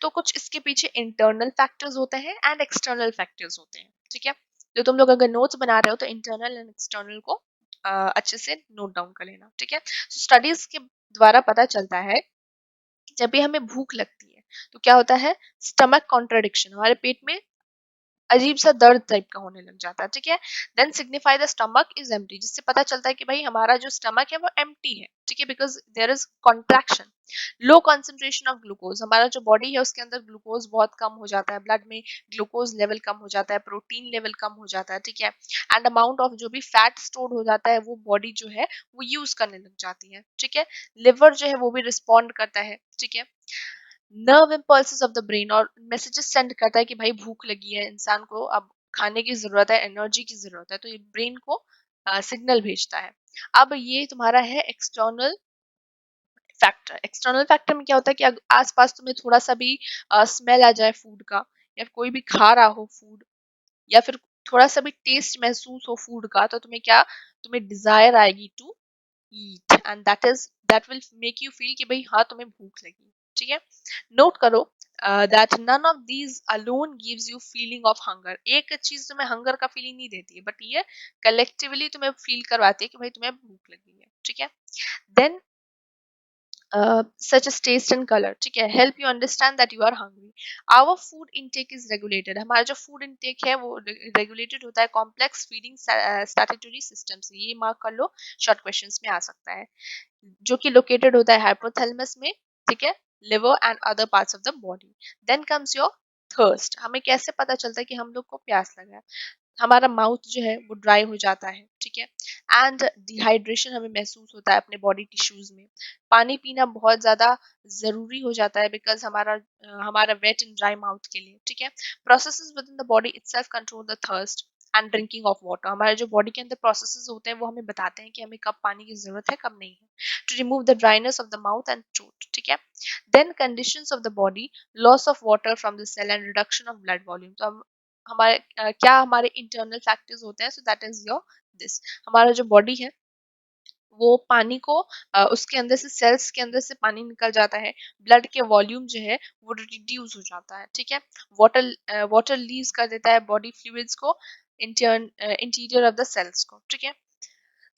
तो कुछ इसके पीछे इंटरनल फैक्टर्स होते हैं एंड एक्सटर्नल फैक्टर्स होते हैं, ठीक है। तो तुम लोग अगर नोट्स बना रहे हो तो इंटरनल एंड एक्सटर्नल को अच्छे से नोट डाउन कर लेना, ठीक है। so, स्टडीज के द्वारा पता चलता है जब भी हमें भूख लगती है तो क्या होता है, स्टमक कॉन्ट्रडिक्शन, हमारे पेट में अजीब सा दर्द टाइप का होने लग जाता है, ठीक है। Then signify the stomach is empty, जिससे पता चलता है कि भाई हमारा जो स्टमक है वो एम्प्टी है, ठीक है, because there is contraction. Low concentration of glucose, हमारा जो बॉडी है उसके अंदर ग्लूकोज बहुत कम हो जाता है, ब्लड में ग्लूकोज लेवल कम हो जाता है, प्रोटीन लेवल कम हो जाता है, ठीक है। एंड अमाउंट ऑफ जो भी फैट स्टोर हो जाता है वो बॉडी जो है वो यूज करने लग जाती है, ठीक है। लिवर जो है वो भी रिस्पॉन्ड करता है, ठीक है। Nerve impulses of the brain, और मैसेजेस सेंड करता है कि भाई भूख लगी है, इंसान को अब खाने की जरूरत है, एनर्जी की जरूरत है, तो ये ब्रेन को सिग्नल भेजता है। अब ये तुम्हारा है एक्सटर्नल फैक्टर। एक्सटर्नल फैक्टर में क्या होता है कि आसपास तुम्हें थोड़ा सा भी स्मेल आ जाए फूड का, या कोई भी खा रहा हो फूड, या फिर थोड़ा सा भी टेस्ट महसूस हो फूड का, तो तुम्हें क्या, तुम्हें डिजायर आएगी to eat and that will make you feel कि भाई हाँ तुम्हें भूख लगी, ठीक है। नोट करो that none of these alone gives you feeling of hunger. एक चीज तुम्हें हंगर का फीलिंग नहीं देती है बट ये कलेक्टिवली तुम्हें फील करवाती है कि भाई तुम्हें भूख लगी है, ठीक है। Then such as taste and color, ठीक है, help you understand that you are hungry. Our food intake is regulated, हमारा जो food intake है वो regulated होता है complex feeding statutory system से, ये मार्क कर लो, short questions में आ सकता है, जो कि लोकेटेड होता है हाइपोथैलेमस में, ठीक है, liver and other parts of the body. Then comes your thirst, हमें कैसे पता चलता है कि हम लोग को प्यास लगा है, हमारा माउथ जो है वो ड्राई हो जाता है, ठीक है। एंड डिहाइड्रेशन हमें महसूस होता है अपने बॉडी टिश्यूज में, पानी पीना बहुत ज्यादा जरूरी हो जाता है बिकॉज हमारा वेट एंड ड्राई माउथ के लिए, ठीक है। Processes within the body itself control the thirst and drinking of water, हमारे जो बॉडी के अंदर प्रोसेसेस होते हैं वो हमें बताते हैं कि हमें कब पानी की जरूरत है कब नहीं है, to remove the dryness of the mouth and throat, ठीक है। Then conditions of the body, loss of water from the cell and reduction of blood volume, तो हमारे क्या हमारे इंटरनल फैक्टर्स होते हैं, so that is your this. हमारा जो बॉडी है वो पानी को उसके अंदर से, सेल्स के अंदर से पानी निकल जाता है, ब्लड के वॉल्यूम जो है वो रिड्यूस हो जाता है, ठीक है। वाटर लीव्स कर देता है बॉडी फ्लूइड्स को इंटीरियर ऑफ द सेल्स को, ठीक है।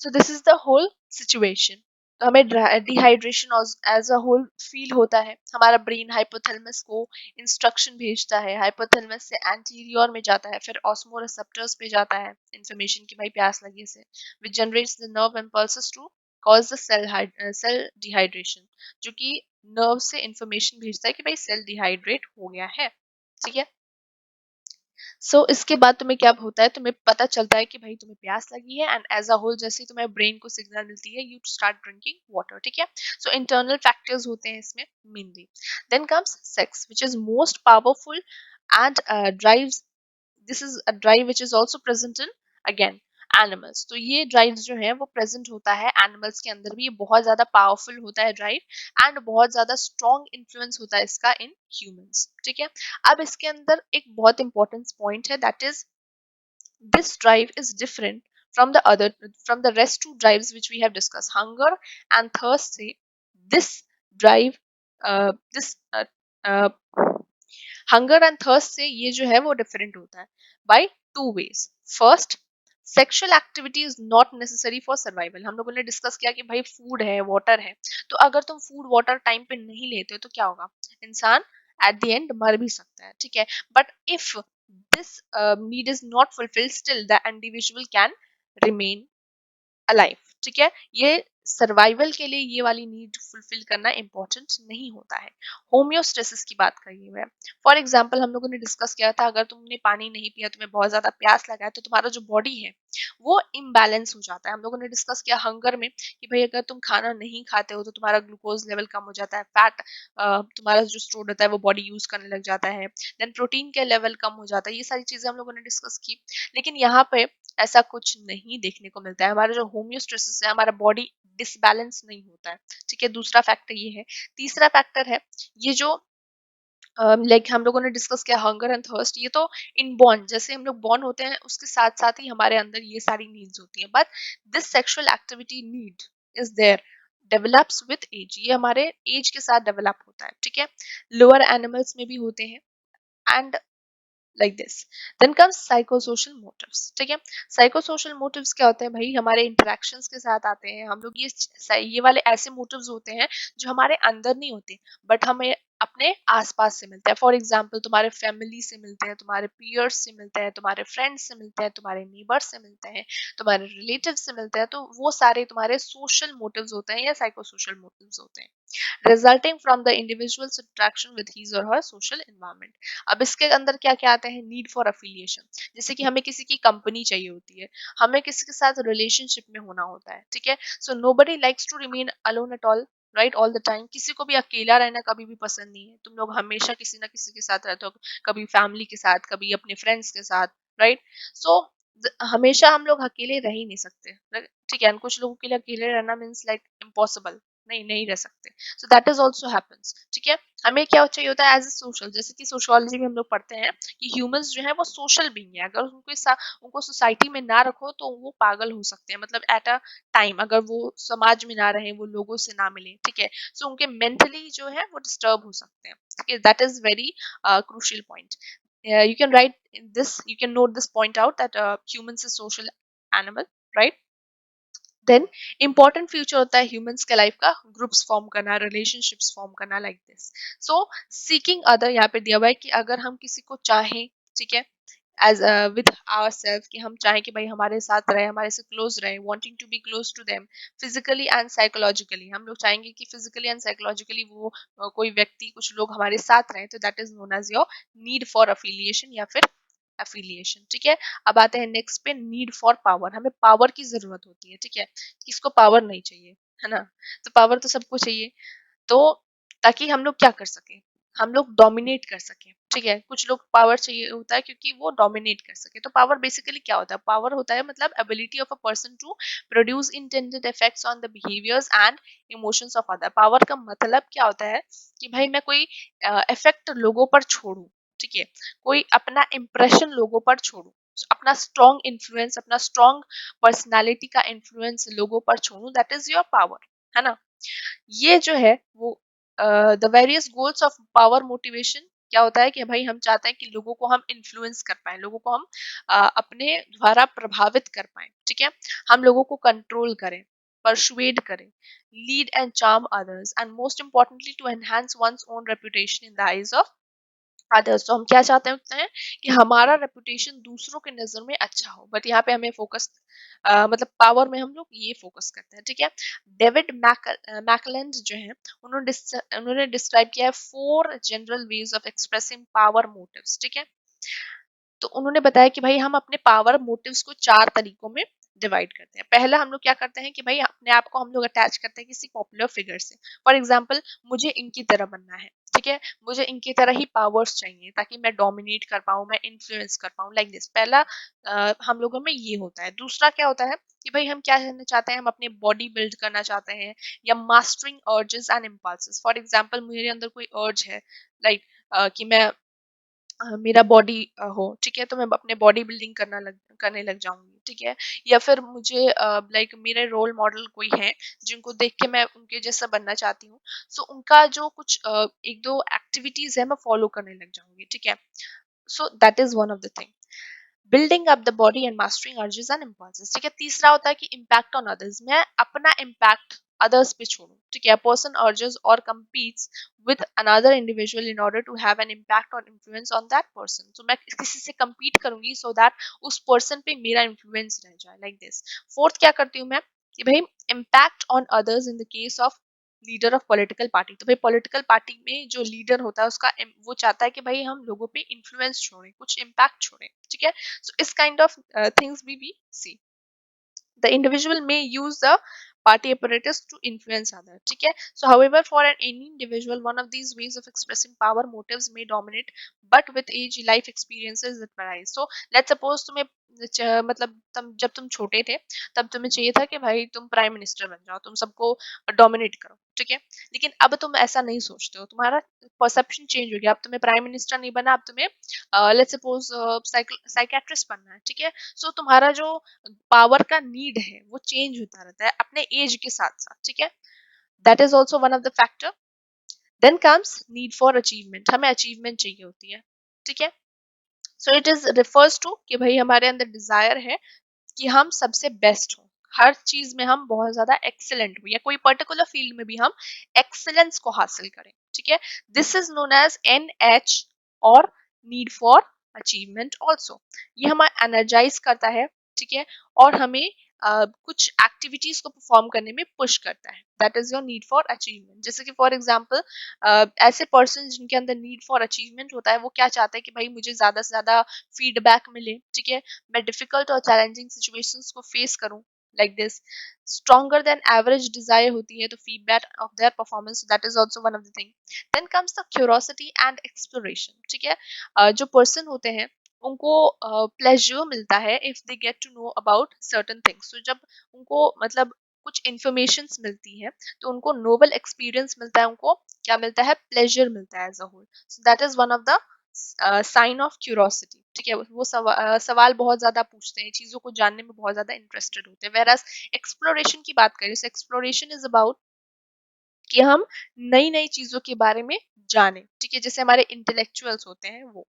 So this is the whole situation. तो हमें dehydration as a whole feel होता है। हमारा ब्रेन हाइपोथैलेमस को इंस्ट्रक्शन भेजता है, हाइपोथैलेमस से एंटीरियर में जाता है, फिर ऑस्मो रिसेप्टर्स पे जाता है इंफॉर्मेशन की भाई प्यास लगी से, which generates the nerve impulses to cause the cell dehydration, जो कि नर्व से इंफॉर्मेशन भेजता है कि भाई सेल डिहाइड्रेट हो गया है, ठीक है। इसके बाद तुम्हें क्या होता है, तुम्हें पता चलता है कि भाई तुम्हें प्यास लगी है, एंड एज अ होल जैसे ही तुम्हें ब्रेन को सिग्नल मिलती है, यू स्टार्ट ड्रिंकिंग वाटर, ठीक है। सो इंटरनल फैक्टर्स होते हैं इसमें mainly. Then comes sex which is most powerful and drives, this is a drive which is also present in again animals. तो ये ड्राइव जो है वो प्रेजेंट होता है एनिमल्स के अंदर भी, ये बहुत ज्यादा पावरफुल होता है ड्राइव, एंड बहुत ज्यादा स्ट्रॉन्ग इन्फ्लुएंस होता है इसका इन ह्यूमंस, ठीक है। अब इसके अंदर एक बहुत इंपॉर्टेंट पॉइंट है, that is this drive is different from the rest two drives which we have discussed, hunger and thirst से this drive this uh, hunger and thirst से ये जो है वो डिफरेंट होता है by two ways. First, sexual activity is not necessary for survival. हम लोगों ने डिस्कस किया कि भाई फूड है, वाटर है, तो अगर तुम फूड वाटर टाइम पे नहीं लेते हो तो क्या होगा, इंसान एट द एंड मर भी सकता है, ठीक है। But if this need is not fulfilled, still the individual can remain alive, ठीक है। ये सर्वाइवल के लिए ये वाली नीड फुलफिल करना इंपॉर्टेंट नहीं होता है। होम्योस्टेसिस की बात करी हुई है। फॉर एग्जाम्पल हम लोगों ने डिस्कस किया था, अगर तुमने पानी नहीं पिया, तुम्हें बहुत ज्यादा प्यास लगा है, तो तुम्हारा जो बॉडी है वो इम्बैलेंस हो जाता है। हम लोगों ने डिस्कस किया हंगर में कि भाई अगर तुम खाना नहीं खाते हो तो तुम्हारा ग्लूकोज लेवल कम हो जाता है, फैट तुम्हारा जो स्टोर होता है वो बॉडी यूज करने लग जाता है, देन प्रोटीन के लेवल कम हो जाता है। ये सारी चीजें हम लोगों ने डिस्कस की, लेकिन यहाँ पे ऐसा कुछ नहीं देखने को मिलता है। हमारा जो होम्योस्टेसिस है, हमारा बॉडी डिसबैलेंस नहीं होता है, ठीक है। दूसरा फैक्टर ये है। तीसरा फैक्टर है ये जो लाइक हम लोगों ने डिस्कस किया हंगर एंड थर्स्ट, ये तो इन बॉर्न, जैसे हम लोग बॉर्न होते हैं उसके साथ साथ ही हमारे अंदर ये सारी नीड्स होती हैं, but this sexual activity need is there develops with age, ये हमारे एज के साथ डेवलप होता है, ठीक है। लोअर एनिमल्स में भी होते हैं, and like this. Then comes psychosocial motives, ठीक है। साइकोसोशल मोटिव्स क्या होते हैं भाई, हमारे इंटरेक्शंस के साथ आते हैं हम लोग। ये वाले ऐसे मोटिव्स होते हैं जो हमारे अंदर नहीं होते, बट हमें अपने आसपास से मिलते हैं। फॉर एग्जाम्पल तुम्हारे फैमिली से मिलते हैं, तुम्हारे पीयर्स से मिलते हैं, तुम्हारे फ्रेंड्स से मिलते हैं, तुम्हारे नेबर्स से मिलते हैं, तुम्हारे रिलेटिव से मिलते हैं, तो वो सारे तुम्हारे सोशल मोटिव्स होते हैं या साइकोसोशल मोटिव्स होते हैं, resulting from the individual's interaction with his or her social environment। अब इसके अंदर क्या क्या आते हैं, नीड फॉर अफिलिएशन, जैसे कि हमें किसी की कंपनी चाहिए होती है, हमें किसी के साथ रिलेशनशिप में होना होता है, ठीक है। So nobody likes to remain alone at all, right, all the time. किसी को भी अकेला रहना कभी भी पसंद नहीं है। तुम लोग हमेशा किसी ना किसी के साथ रहते हो, कभी फैमिली के साथ, कभी अपने फ्रेंड्स के साथ, राइट। सो हमेशा हम लोग अकेले रह ही नहीं सकते, ठीक है। कुछ लोगों के लिए अकेले रहना मीन्स लाइक इम्पॉसिबल, नहीं नहीं रह सकते। सो दैट इज ऑल्सो हैपन्स, ठीक है। हमें क्या चाहिए होता है एज ए सोशल, जैसे कि सोशियोलॉजी में हम लोग पढ़ते हैं कि ह्यूमंस जो है वो सोशल बीइंग है। अगर उनको सोसाइटी में ना रखो तो वो पागल हो सकते हैं, मतलब एट अ टाइम अगर वो समाज में ना रहे, वो लोगों से ना मिले, ठीक है। सो उनके मेंटली जो है वो डिस्टर्ब हो सकते हैं, ठीक है। That is very crucial point. You can write this, you can note this point out that humans is social animal, right। Then important future होता है ह्यूमंस के लाइफ का, ग्रुप्स फॉर्म करना, रिलेशनशिप्स फॉर्म करना, like this. So seeking other, यहाँ पे दिया हुआ है कि अगर हम किसी को चाहें, ठीक है, एज विद आवर सेल्फ, कि हम चाहें कि भाई हमारे साथ रहे, हमारे से क्लोज रहे, wanting to be close to them physically and psychologically, हम लोग चाहेंगे कि फिजिकली एंड साइकोलॉजिकली वो कोई व्यक्ति, कुछ लोग हमारे साथ रहे, तो that is known as your need for affiliation या फिर एफिलिएशन, ठीक है। अब आते हैं नेक्स्ट पे, नीड फॉर पावर। हमें पावर की जरूरत होती है, ठीक है। किसको पावर नहीं चाहिए, है ना। तो पावर तो सबको चाहिए, तो ताकि हम लोग क्या कर सके, हम लोग डोमिनेट कर सके, ठीक है। कुछ लोग पावर चाहिए होता है क्योंकि वो डोमिनेट कर सके। तो पावर बेसिकली क्या होता है, पावर होता है मतलब ability of a person to produce intended effects on the behaviours and emotions of other. Power का मतलब क्या होता है कि भाई मैं कोई इफेक्ट लोगों पर छोड़ू, ठीक है, कोई अपना इम्प्रेशन लोगों पर छोड़ूं, अपना स्ट्रॉन्ग इन्फ्लुएंस, अपना स्ट्रॉन्ग पर्सनालिटी का इन्फ्लुएंस लोगों पर छोड़ूं, दैट इज योर पावर, है ना। ये जो है वो the various goals of power motivation क्या होता है कि भाई हम चाहते हैं कि लोगों को हम इन्फ्लुएंस कर पाए, लोगों को हम अपने द्वारा प्रभावित कर पाए, ठीक है, हम लोगों को कंट्रोल करें, परसुएड करें, lead and charm others, and most importantly to enhance one's own reputation in the eyes of others. तो हम क्या चाहते हैं कि हमारा रेपुटेशन दूसरों के नजर में अच्छा हो, बट यहाँ पे हमें फोकस मतलब पावर में हम लोग ये फोकस करते हैं, ठीक है। डेविड मैकलेंड जो है उन्होंने डिस्क्राइब किया है 4 general ways of expressing power motives, ठीक है। तो उन्होंने बताया कि भाई हम अपने पावर मोटिव्स को 4 तरीकों में डिवाइड करते हैं। पहला हम लोग क्या करते हैं कि भाई अपने आप को हम लोग अटैच करते हैं किसी पॉपुलर फिगर से। फॉर एग्जाम्पल, मुझे इनकी तरह बनना है, ठीक है, मुझे इनकी तरह ही पावर्स चाहिए ताकि मैं डोमिनेट कर पाऊं, मैं इन्फ्लुएंस कर पाऊं, लाइक दिस। पहला हम लोगों में ये होता है। दूसरा क्या होता है कि भाई हम क्या करना चाहते हैं, हम अपने बॉडी बिल्ड करना चाहते हैं, या mastering urges and impulses. For example, मेरे अंदर कोई अर्ज है, लाइक कि मैं मेरा बॉडी हो, ठीक है, तो मैं अपने बॉडी बिल्डिंग करने लग जाऊंगी, ठीक है। या फिर मुझे लाइक मेरे रोल मॉडल कोई है जिनको देख के मैं उनके जैसा बनना चाहती हूँ, सो उनका जो कुछ एक दो एक्टिविटीज है मैं फॉलो करने लग जाऊंगी, ठीक है। So that is one of the thing, building up the body and mastering urges and impulses, ठीक है। तीसरा होता है कि इम्पैक्ट ऑन अदर्स, मैं अपना इम्पैक्ट अदर्स पे छोड़ूं, ठीक है। पर्सन अर्जेस और competes with another individual in order to have an impact or influence on that person, so मैं किसी से compete करूंगी so that उस person पे मेरा influence रह जाए, like this। फोर्थ क्या करती हूँ मैं कि भाई impact on others in the case of leader of political party. तो भाई पॉलिटिकल पार्टी में जो लीडर होता है उसका वो चाहता है कि भाई हम लोगों पे इन्फ्लुएंस छोड़ें, कुछ इम्पैक्ट छोड़ें, ठीक है। सो इस काइंड ऑफ थिंग्स भी सी। The individual may use the party apparatus to influence others, ठीक है। So however, for any individual, one of these ways of expressing power motives may dominate, but with age life experiences that varies। So let's suppose तुम्हें मतलब जब तुम छोटे थे तब तुम्हें चाहिए था कि भाई तुम प्राइम मिनिस्टर बन जाओ, तुम सबको डोमिनेट करो, ठीक है। लेकिन अब तुम ऐसा नहीं सोचते हो, तुम्हारा परसेप्शन चेंज हो गया, अब तुम्हें प्राइम मिनिस्टर नहीं बना, अब तुम्हें लेट्स सपोज साइकेट्रिस्ट बनना है, ठीक है। सो तुम्हारा जो पावर का नीड है वो चेंज होता रहता है अपने एज के साथ साथ, ठीक है। That is also one of the factor. Then comes need for achievement, हमें अचीवमेंट चाहिए होती है, ठीक है। So it is refers to कि भाई हमारे अंदर डिजायर है कि हम सबसे बेस्ट हो, हर चीज में हम बहुत ज्यादा एक्सेलेंट हो, या कोई पर्टिकुलर फील्ड में भी हम एक्सेलेंस को हासिल करें, ठीक है। This is known as NH और नीड फॉर अचीवमेंट ऑल्सो। ये हमें एनर्जाइज करता है, ठीक है, और हमें कुछ एक्टिविटीज को परफॉर्म करने में पुश करता है। That is your need for achievement. जैसे कि फॉर एग्जाम्पल, ऐसे पर्सन जिनके अंदर नीड फॉर अचीवमेंट होता है वो क्या चाहते हैं कि भाई मुझे ज्यादा से ज्यादा फीडबैक मिले, ठीक है, मैं डिफिकल्ट और चैलेंजिंग सिचुएशंस को फेस करूं, like this. Stronger than average desire होती है तो feedback of their performance, that is also one of the thing. Then comes the curiosity and exploration, ठीक है। जो पर्सन होते हैं उनको प्लेजर मिलता है if they get to know about certain things. तो जब उनको मतलब कुछ इंफॉर्मेशन मिलती है तो उनको नोबल एक्सपीरियंस मिलता है, उनको क्या मिलता है, प्लेजर मिलता है as a whole. So that is one of the sign of curiosity, ठीक है। वो सवाल बहुत ज्यादा पूछते हैं, चीजों को जानने में बहुत ज्यादा इंटरेस्टेड होते हैं। वेराज एक्सप्लोरेशन की बात करें, एक्सप्लोरेशन इज अबाउट कि हम नई नई चीजों के बारे में जाने, ठीक है, जैसे हमारे इंटेलेक्चुअल्स होते हैं वो।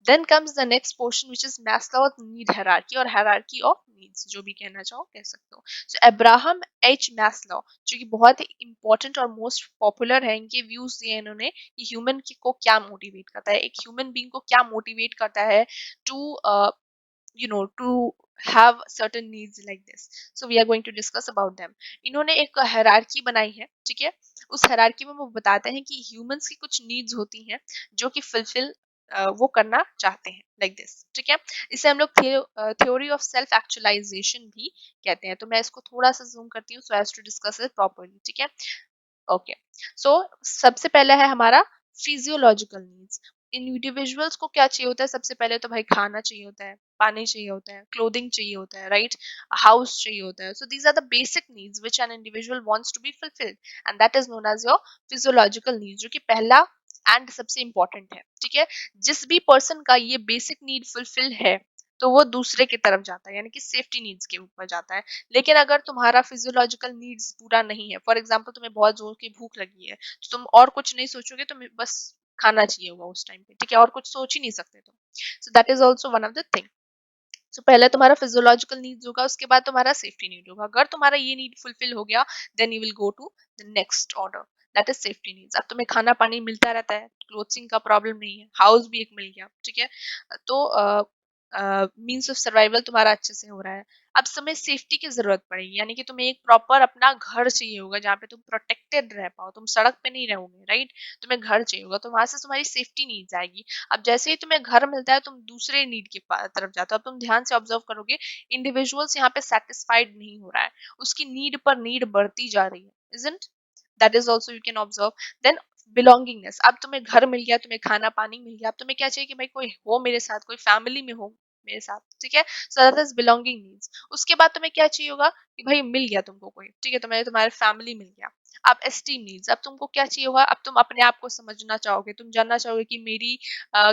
Then comes the next portion which is Maslow's need hierarchy और hierarchy of needs, जो भी कहना चाहो कह सकते हो। So Abraham H Maslow, जो कि बहुत ही important और most popular है, इनके views दिए इन्होंने कि ह्यूमन को क्या मोटिवेट करता है, एक ह्यूमन बीइंग को क्या मोटिवेट करता है to to have certain needs like this। So we are going to discuss about them। इन्होंने एक hierarchy बनाई है, ठीक है। उस hierarchy में वो बताते हैं कि humans की कुछ needs होती हैं जो कि fulfill वो करना चाहते हैं, लाइक दिस, ठीक है। इसे हम लोग थ्योरी ऑफ सेल्फ एक्चुअलाइजेशन भी कहते हैं। तो मैं इसको थोड़ा सा जूम करती हूँ so as to discuss it properly, ठीक है। ओके, सो सबसे पहला है हमारा फिजियोलॉजिकल नीड्स। इंडिविजुअल्स को क्या चाहिए होता है, सबसे पहले तो भाई खाना चाहिए होता है, पानी चाहिए होता है, क्लोथिंग चाहिए होता है, राइट, हाउस चाहिए होता है। So these are the basic needs which an individual wants to be fulfilled, and that is known as your physiological needs, जो कि पहला एंड सबसे इम्पोर्टेंट है, ठीक है, जिस भी पर्सन का ये बेसिक नीड फुलफिल है तो वो दूसरे की तरफ जाता है, यानी कि सेफ्टी नीड्स के ऊपर जाता है। लेकिन अगर तुम्हारा फिजियोलॉजिकल नीड्स पूरा नहीं है, फॉर एग्जांपल तुम्हें बहुत जोर की भूख लगी है, तो तुम और कुछ नहीं सोचोगे, तुम्हें बस खाना चाहिए होगा उस टाइम पे, ठीक है, और कुछ सोच ही नहीं सकते तुम। So that is also one of the thing. So पहले तुम्हारा फिजियोलॉजिकल नीड्स होगा, उसके बाद तुम्हारा सेफ्टी नीड होगा। अगर तुम्हारा ये नीड फुलफिल हो गया, then you will go to the next order, that is safety needs. अब तुम्हें खाना पानी मिलता रहता है, क्लोथिंग का प्रॉब्लम नहीं है, हाउस भी एक मिल गया, ठीक है, तो मीन्स ऑफ सर्वाइवल तुम्हारा अच्छे से हो रहा है। अब तुम्हें सेफ्टी की जरूरत पड़ेगी, यानी कि तुम्हें एक प्रॉपर अपना घर चाहिए होगा जहाँ पे तुम प्रोटेक्टेड रह पाओ, तुम सड़क पे नहीं रहोगे, राइट। तुम्हें घर चाहिए होगा, तो वहां से तुम्हारी सेफ्टी नीड्स आएगी। अब जैसे ही तुम्हें घर मिलता है, तुम दूसरे नीड की तरफ जाते हो। अब तुम ध्यान से ऑब्जर्व करोगे, इंडिविजुअल्स यहाँ पे सेटिस्फाइड नहीं हो रहा है, उसकी नीड पर नीड बढ़ती जा रही है, isn't? That is also you can observe. Then belongingness, अब तुम्हें घर मिल गया, तुम्हें खाना पानी मिल गया, अब तुम्हें क्या चाहिए कि भाई कोई हो मेरे साथ, कोई फैमिली में हो मेरे साथ, ठीक है, so that is belonging needs. उसके बाद तुम्हें क्या चाहिए होगा कि भाई मिल गया तुमको कोई, ठीक है, तुम्हें तुम्हारे फैमिली मिल गया। अब एस्टीम नीड्स, अब तुमको क्या चाहिए होगा, अब तुम अपने आप को समझना चाहोगे, तुम जानना चाहोगे कि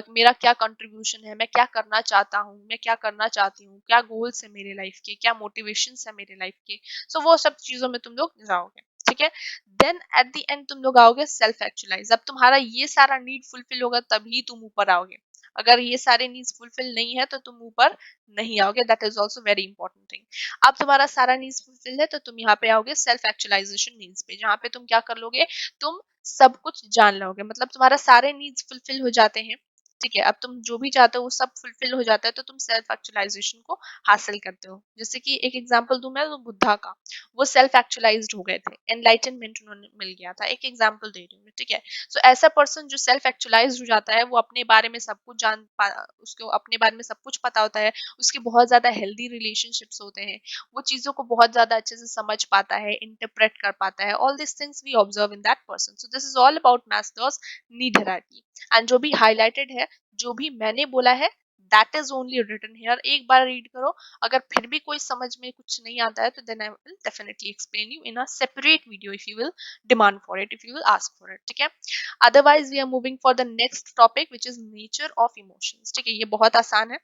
मेरा क्या कंट्रीब्यूशन है, मैं क्या करना चाहता हूँ, मैं क्या करना चाहती हूँ, क्या गोल्स है मेरे लाइफ के, क्या मोटिवेशन है मेरे लाइफ के। सो वो सब चीजों में तुम लोग जाओगे, ठीक है। देन एट द एंड तुम लोग आओगे सेल्फ एक्चुअलाइज। अब तुम्हारा ये सारा नीड फुलफिल होगा तभी तुम ऊपर आओगे। अगर ये सारे नीड्स फुलफिल नहीं है तो तुम ऊपर नहीं आओगे, that is also very important thing. अब तुम्हारा सारा नीड्स फुलफिल है तो तुम यहाँ पे आओगे सेल्फ एक्चुअलाइजेशन नीड्स पे, जहाँ पे तुम क्या कर लोगे, तुम सब कुछ जान लोगे, मतलब तुम्हारा सारे नीड्स फुलफिल हो जाते हैं, ठीक है। अब तुम जो भी चाहते हो वो सब फुलफिल हो जाता है, तो तुम सेल्फ एक्चुअलाइजेशन को हासिल करते हो। जैसे कि एक एग्जांपल दूं मैं, तो बुद्धा का, वो सेल्फ एक्चुअलाइज्ड हो गए थे, एनलाइटनमेंट उन्होंने मिल गया था, एक एग्जांपल दे रही हूँ मैं, ठीक है। सो ऐसा पर्सन जो सेल्फ एक्चुअलाइज्ड हो जाता है, वो अपने बारे में सब कुछ उसको अपने बारे में सब कुछ पता होता है, उसके बहुत ज्यादा हेल्दी रिलेशनशिप्स होते हैं, वो चीजों को बहुत ज्यादा अच्छे से समझ पाता है, इंटरप्रेट कर पाता है, all this things we observe in that person. So this is all about Maslow's need hierarchy. And जो भी हाईलाइटेड है, जो भी मैंने बोला है, that is only written here, एक बार रीड करो। अगर फिर भी कोई समझ में कुछ नहीं आता है, तो then I will definitely explain you in a separate video if you will demand for it, if you will ask for it, ठीक है। Otherwise we are moving for the next topic which is nature of emotions, ठीक है। ये बहुत आसान है,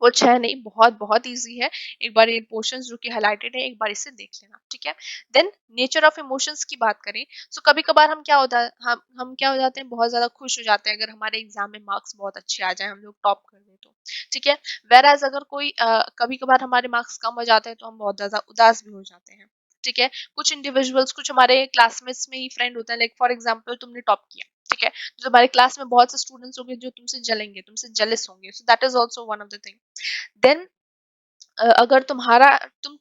कुछ है नहीं, बहुत बहुत इजी है। एक बार ये पोर्शंस जो कि हाईलाइटेड है, एक बार इसे देख लेना, ठीक है। देन नेचर ऑफ इमोशंस की बात करें, सो कभी कभार हम क्या होता है, हम क्या हो जाते हैं, बहुत ज्यादा खुश हो जाते हैं अगर हमारे एग्जाम में मार्क्स बहुत अच्छे आ जाए, हम लोग टॉप कर दें तो, ठीक है। वेर एज अगर कोई कभी कभार हमारे मार्क्स कम हो जाते हैं तो हम बहुत ज्यादा उदास भी हो जाते हैं, ठीक है। कुछ इंडिविजुअल्स, कुछ हमारे क्लासमेट्स में ही फ्रेंड होता है, लाइक फॉर एग्जाम्पल तुमने टॉप किया, ठीक है, तो हमारे क्लास में बहुत से स्टूडेंट्स होंगे जो तुमसे जलेंगे, तुमसे जेलस होंगे, so that is also one of the thing. देन अगर तुम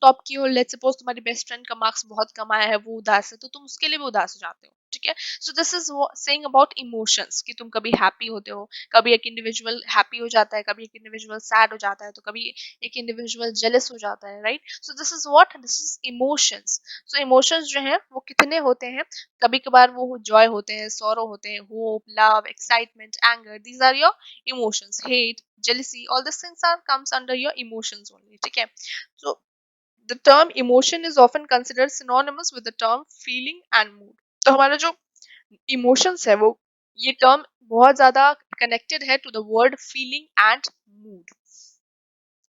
टॉप की हो, लेट्स सपोज तुम्हारी बेस्ट फ्रेंड का मार्क्स बहुत कम आया है, वो उदास है, तो तुम उसके लिए भी उदास हो जाते हो, ठीक है। So this is saying about emotions, कि तुम कभी हैप्पी होते हो, कभी एक इंडिविजुअल हैप्पी हो जाता है, कभी एक इंडिविजुअल सैड हो जाता है, तो कभी एक इंडिविजुअल जेलस हो जाता है, right. So this is what, this is emotions. So emotions जो हैं वो कितने होते हैं, कभी कभार वो जॉय होते हैं, सॉरो होते हैं, hope, love, excitement, anger, these are your emotions, hate, jealousy, all these things are comes under your emotions only, ठीक है। So the term emotion is often considered synonymous with the term feeling and mood। तो हमारा जो emotions है, वो ये term बहुत ज्यादा connected है to the word feeling and mood,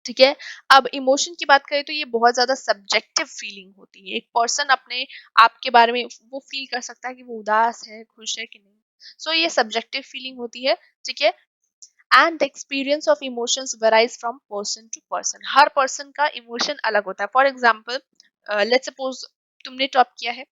ठीक है। अब इमोशन की बात करें तो ये बहुत ज्यादा सब्जेक्टिव फीलिंग होती है, एक पर्सन अपने आप के बारे में वो फील कर सकता है कि वो उदास है, खुश है कि नहीं। सो ये सब्जेक्टिव फीलिंग होती है, ठीक है। And the experience of emotions varies from person to person, हर पर्सन का इमोशन अलग होता है। फॉर एग्जाम्पल लेट्स सपोज तुमने टॉप किया है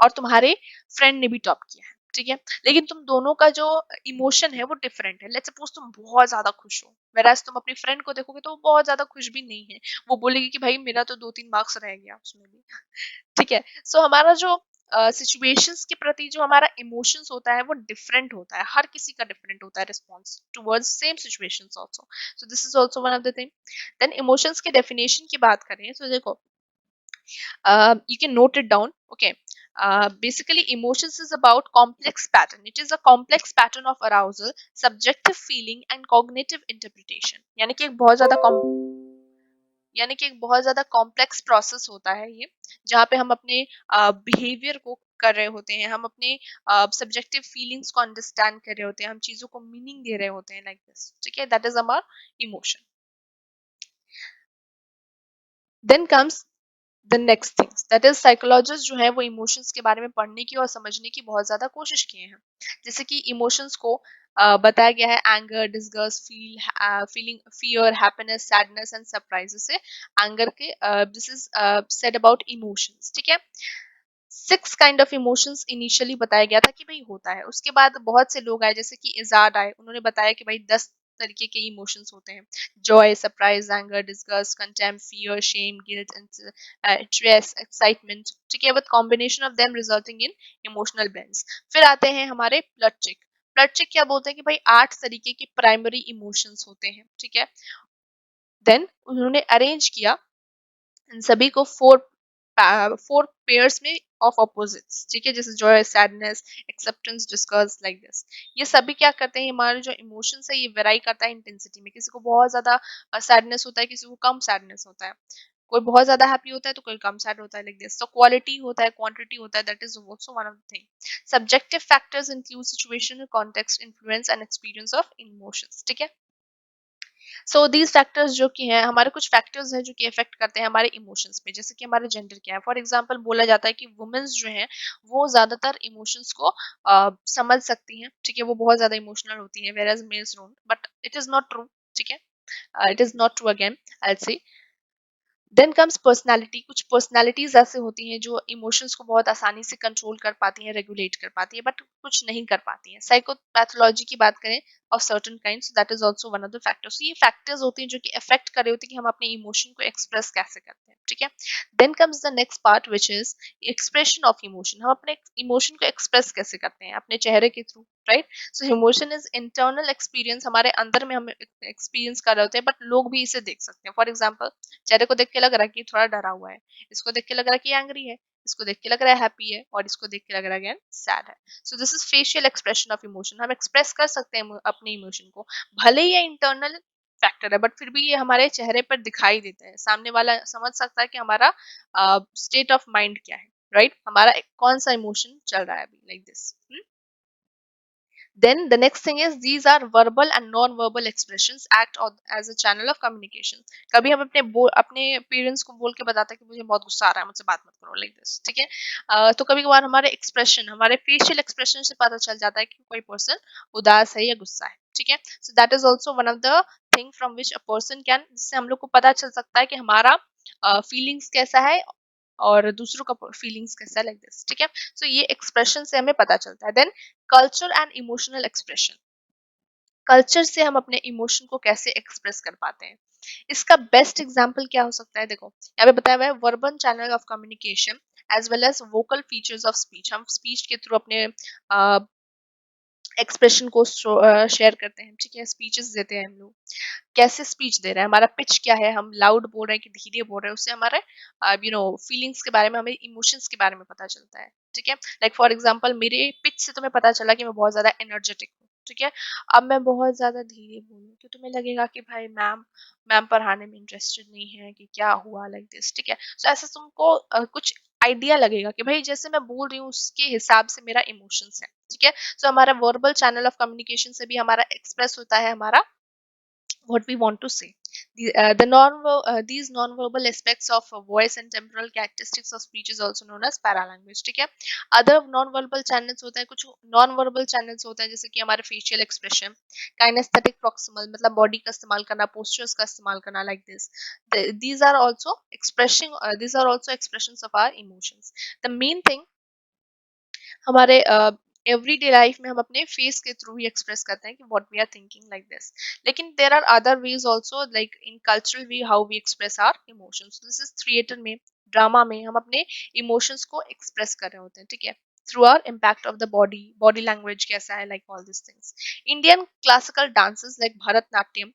और तुम्हारे फ्रेंड ने भी टॉप किया है, ठीक है, लेकिन तुम दोनों का जो इमोशन है वो डिफरेंट है। लेट्स सपोज तुम बहुत ज्यादा खुश हो, whereas तुम अपनी फ्रेंड को देखोगे तो वो बहुत ज्यादा खुश भी नहीं है, वो बोलेगी कि भाई मेरा तो 2-3 मार्क्स रह गया उसमें भी, ठीक है। सो हमारा जो सिचुएशंस के प्रति जो हमारा इमोशंस होता है वो डिफरेंट होता है, हर किसी का डिफरेंट होता है response towards same situations also. So this is also one of the thing. Then emotions के डेफिनेशन की बात करें तो देखो, you can note it down, okay। Basically emotions is about complex pattern, it is a complex pattern of arousal, subjective feeling and cognitive interpretation, यानी कि एक बहुत ज्यादा कॉम्प्लेक्स प्रोसेस होता है ये, जहाँ पे हम अपने बिहेवियर को कर रहे होते हैं, हम अपने सब्जेक्टिव फीलिंग्स को अंडरस्टैंड कर रहे होते हैं, हम चीजों को मीनिंग दे रहे होते हैं लाइक दिस, ठीक है, that is our emotion. Then comes the next things, that is psychologist जो है वो इमोशंस के बारे में पढ़ने की और समझने की बहुत ज्यादा कोशिश किए हैं। जैसे कि इमोशंस को बताया गया है anger, disgust, feeling, fear, happiness, sadness and surprise से एंगर के this is said about emotions, ठीक है। 6 काइंड ऑफ इमोशंस इनिशियली बताया गया था कि भाई होता है। उसके बाद बहुत से लोग आए जैसे कि इजाद आए, उन्होंने बताया कि भाई 10 तरीके के इमोशंस होते हैं। Joy, surprise, anger, disgust, contempt, fear, shame, guilt, stress, excitement, ठीक है, with combination of them resulting in emotional blends. फिर आते हैं हमारे प्लटचिक। प्लटचिक क्या बोलते हैं कि भाई 8 तरीके के प्राइमरी इमोशंस होते हैं, ठीक है। देन उन्होंने अरेंज किया इन सभी को फोर पेयर्स में ऑफ ऑपोजिट्स, ठीक है, जैसे Joy, sadness, acceptance, disgust, like this. ये सभी क्या करते हैं, हमारे जो इमोशंस है ये वेराई करता है इंटेंसिटी में। किसी को बहुत ज्यादा सैडनेस होता है, किसी को कम सैडनेस होता है, कोई बहुत ज्यादा हैप्पी होता है तो कोई कम सैड होता है, लाइक दिस। तो क्वालिटी होता है, क्वांटिटी होता है, that is also one of the thing. Subjective factors include situation, context, influence and experience of emotions, ठीक है। सो दीज फैक्टर्स जो कि हैं, हमारे कुछ फैक्टर्स हैं जो कि इफेक्ट करते हैं हमारे इमोशंस पे, जैसे कि हमारे जेंडर क्या है। फॉर एग्जांपल बोला जाता है कि वुमेन्स जो हैं वो ज्यादातर इमोशंस को समझ सकती हैं, ठीक है, वो बहुत ज्यादा इमोशनल होती हैं, whereas males don't, but it is not true, ठीक है, it is not true again, I will say. Then comes personality. कुछ पर्सनालिटीज ऐसे होती हैं जो इमोशंस को बहुत आसानी से कंट्रोल कर पाती हैं, रेगुलेट कर पाती है, बट कुछ नहीं कर पाती हैं। साइकोपैथोलॉजी की बात करें of certain kinds, that is also one of the factors. ये फैक्टर्स होते हैं जो कि अफेक्ट कर रहे होते हैं कि हम अपने इमोशन को एक्सप्रेस कैसे करते हैं, ठीक है। Then comes the next part which is expression of emotion. हम अपने इमोशन को एक्सप्रेस कैसे करते हैं, अपने चेहरे के through, right. So emotion is internal experience, हमारे अंदर में हम एक्सपीरियंस कर रहे होते हैं, बट लोग भी इसे देख सकते हैं। फॉर एग्जाम्पल चेहरे को देख के लग रहा है कि थोड़ा डरा हुआ है, इसको देख के लग रहा है कि एंग्री है, इसको देख के लग रहा है हैप्पी है, और इसको देख के लग रहा है अगेन सैड है। So this is facial expression of emotion. हम एक्सप्रेस कर सकते हैं अपने इमोशन को, भले ही ये इंटरनल फैक्टर है, बट फिर भी ये हमारे चेहरे पर दिखाई देता है, सामने वाला समझ सकता है कि हमारा स्टेट ऑफ माइंड क्या है, राइट, हमारा कौन सा इमोशन चल रहा है अभी, like this. Then the next thing is these are verbal and non-verbal expressions act as a channel of communication. कभी हम अपने पेरेंट्स को बोल के बताते हैं कि मुझे बहुत गुस्सा आ रहा है, मुझसे बात मत करो, लाइक दिस, ठीक है। तो कभी कभार हमारे एक्सप्रेशन, हमारे फेशियल एक्सप्रेशन से पता चल जाता है कि कोई पर्सन उदास है या गुस्सा है, ठीक है। So that is also one of the thing from which a person can, जिससे हम लोग को पता चल सकता है कि हमारा फीलिंग्स कैसा है और दूसरों का फीलिंग्स कैसा है, लाइक दिस, ठीक है। सो ये एक्सप्रेशन से हमें पता चलता है। Then culture and emotional expression. Culture से हम अपने इमोशन को कैसे एक्सप्रेस कर पाते हैं, इसका बेस्ट एग्जांपल क्या हो सकता है। देखो यहाँ पे बताया हुआ है verbal channel of communication as well as vocal features of speech. हम स्पीच के थ्रू अपने एक्सप्रेशन को शेयर करते हैं, ठीक है, स्पीचेस देते हैं हम लोग। कैसे स्पीच दे रहा है, हमारा पिच क्या है, हम लाउड बोल रहे हैं कि धीरे बोल रहे हैं, उससे हमारे फीलिंग्स के बारे में, हमें इमोशंस के बारे में पता चलता है, ठीक है। लाइक फॉर एग्जांपल मेरे पिच से तुम्हें पता चला कि मैं बहुत ज्यादा एनर्जेटिक हूँ, ठीक है। अब मैं बहुत ज्यादा धीरे बोलूँ तो तुम्हें लगेगा कि भाई मैम मैम पढ़ाने में इंटरेस्टेड नहीं है, कि क्या हुआ, लाइक दिस, ठीक है। सो ऐसा तुमको कुछ आइडिया लगेगा कि भाई जैसे मैं बोल रही हूँ उसके हिसाब से मेरा इमोशंस है, ठीक है। सो हमारा वर्बल चैनल ऑफ कम्युनिकेशन से भी हमारा एक्सप्रेस होता है हमारा what we want to say. These non-verbal aspects of voice and temporal characteristics of speech is also known as paralanguage, ठीक है। Other non-verbal channels होते हैं, कुछ non-verbal channels होते हैं जैसे कि हमारे facial expression, kinesthetic proximal मतलब body का इस्तेमाल करना, postures का इस्तेमाल करना, like this. These are also expressions of our emotions. The main thing हमारे एवरीडे लाइफ में हम अपने फेस के थ्रू ही एक्सप्रेस करते हैं कि what we are thinking, like this. लेकिन there are other ways also, like in cultural way how we express our emotions. This is theatre में, ड्रामा में हम अपने इमोशंस को एक्सप्रेस कर रहे होते हैं, ठीक है, through our impact of the body, body language कैसा है, like all this things. Indian classical dances like Bharatanatyam,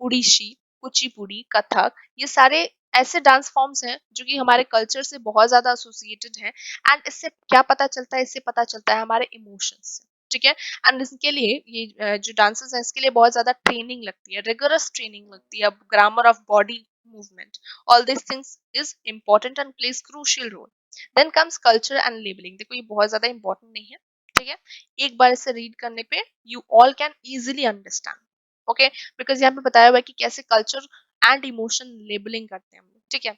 Odissi, Kuchipudi, Kathak, ये सारे ऐसे डांस फॉर्म्स हैं जो कि हमारे कल्चर से बहुत ज्यादा एसोसिएटेड हैं। एंड इससे क्या पता चलता है, इससे पता चलता है हमारे इमोशंस से, ठीक है। एंड इसके लिए ये जो डांसेस है इसके लिए बहुत ज्यादा ट्रेनिंग लगती है, रिगरस ट्रेनिंग लगती है, grammar of body movement, all this things is important and plays crucial role. Then comes culture and labelling. देखो ये बहुत ज्यादा इंपॉर्टेंट नहीं है, ठीक है, एक बार इसे रीड करने पे you all can easily understand, okay, because यहाँ पे बताया हुआ है कि कैसे कल्चर एंड इमोशन लेबलिंग करते हैं हम लोग, ठीक है,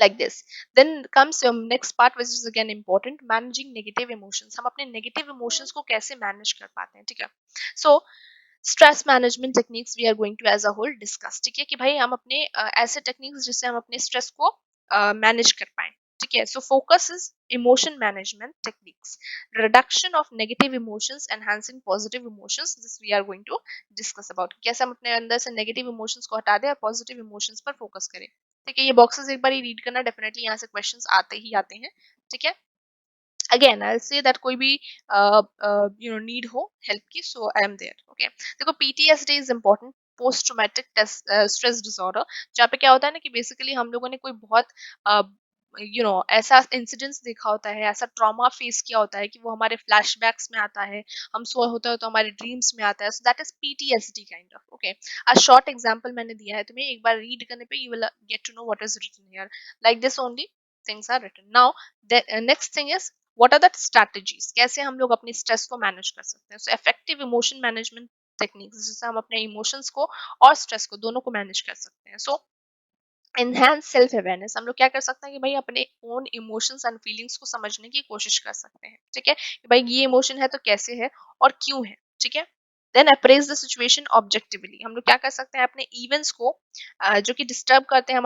like this. Then comes your next part, which is again important, managing negative emotions. हम अपने negative emotions को कैसे manage कर पाते हैं, ठीक है, so stress management techniques we are going to as a whole discuss, ठीक है, कि भाई हम अपने ऐसे टेक्निक्स जिससे हम अपने स्ट्रेस को मैनेज कर पाए, ठीक है, so focus is emotion management techniques, reduction of negative emotions, enhancing positive emotions, this we are going to discuss about, कैसे हम अपने अंदर से नेगेटिव इमोशंस को हटा दें और पॉजिटिव इमोशंस पर फोकस करें, ठीक है, ये बॉक्सेस एक बार ही रीड करना, डेफिनेटली यहाँ से क्वेश्चंस आते ही आते हैं, ठीक है, अगेन आई से दैट कोई भी नीड हो हेल्प की, सो आई एम देयर, ओके, देखो PTSD is important, post traumatic stress disorder, जहाँ पे क्या होता है ना कि बेसिकली हम लोगों ने कोई बहुत ऐसा इंसिडेंट्स देखा होता है, ऐसा ट्रॉमा फेस किया होता है कि वो हमारे फ्लैशबैक्स में आता है, हम सो होता है तो हमारे ड्रीम्स में आता है, so that is PTSD kind of, okay, a short example मैंने दिया है तुम्हें, एक बार रीड करने पे you will get to know what is written here, like this only things are written now. The next thing is what are the strategies, कैसे हम लोग अपनी स्ट्रेस को मैनेज कर सकते हैं, so effective emotion management techniques, जिससे हम अपने इमोशंस को और स्ट्रेस को दोनों को मैनेज कर सकते हैं, सो एनहांस सेल्फ अवेयरनेस, हम लोग क्या कर सकते हैं कि भाई अपने ओन इमोशंस एंड फीलिंग्स को समझने की कोशिश कर सकते हैं, ठीक है, कि भाई ये इमोशन है तो कैसे है और क्यों है, ठीक है, then appraise the situation objectively, हम लोग क्या कर सकते हैं अपने इवेंट्स को जो कि डिस्टर्ब करते हैं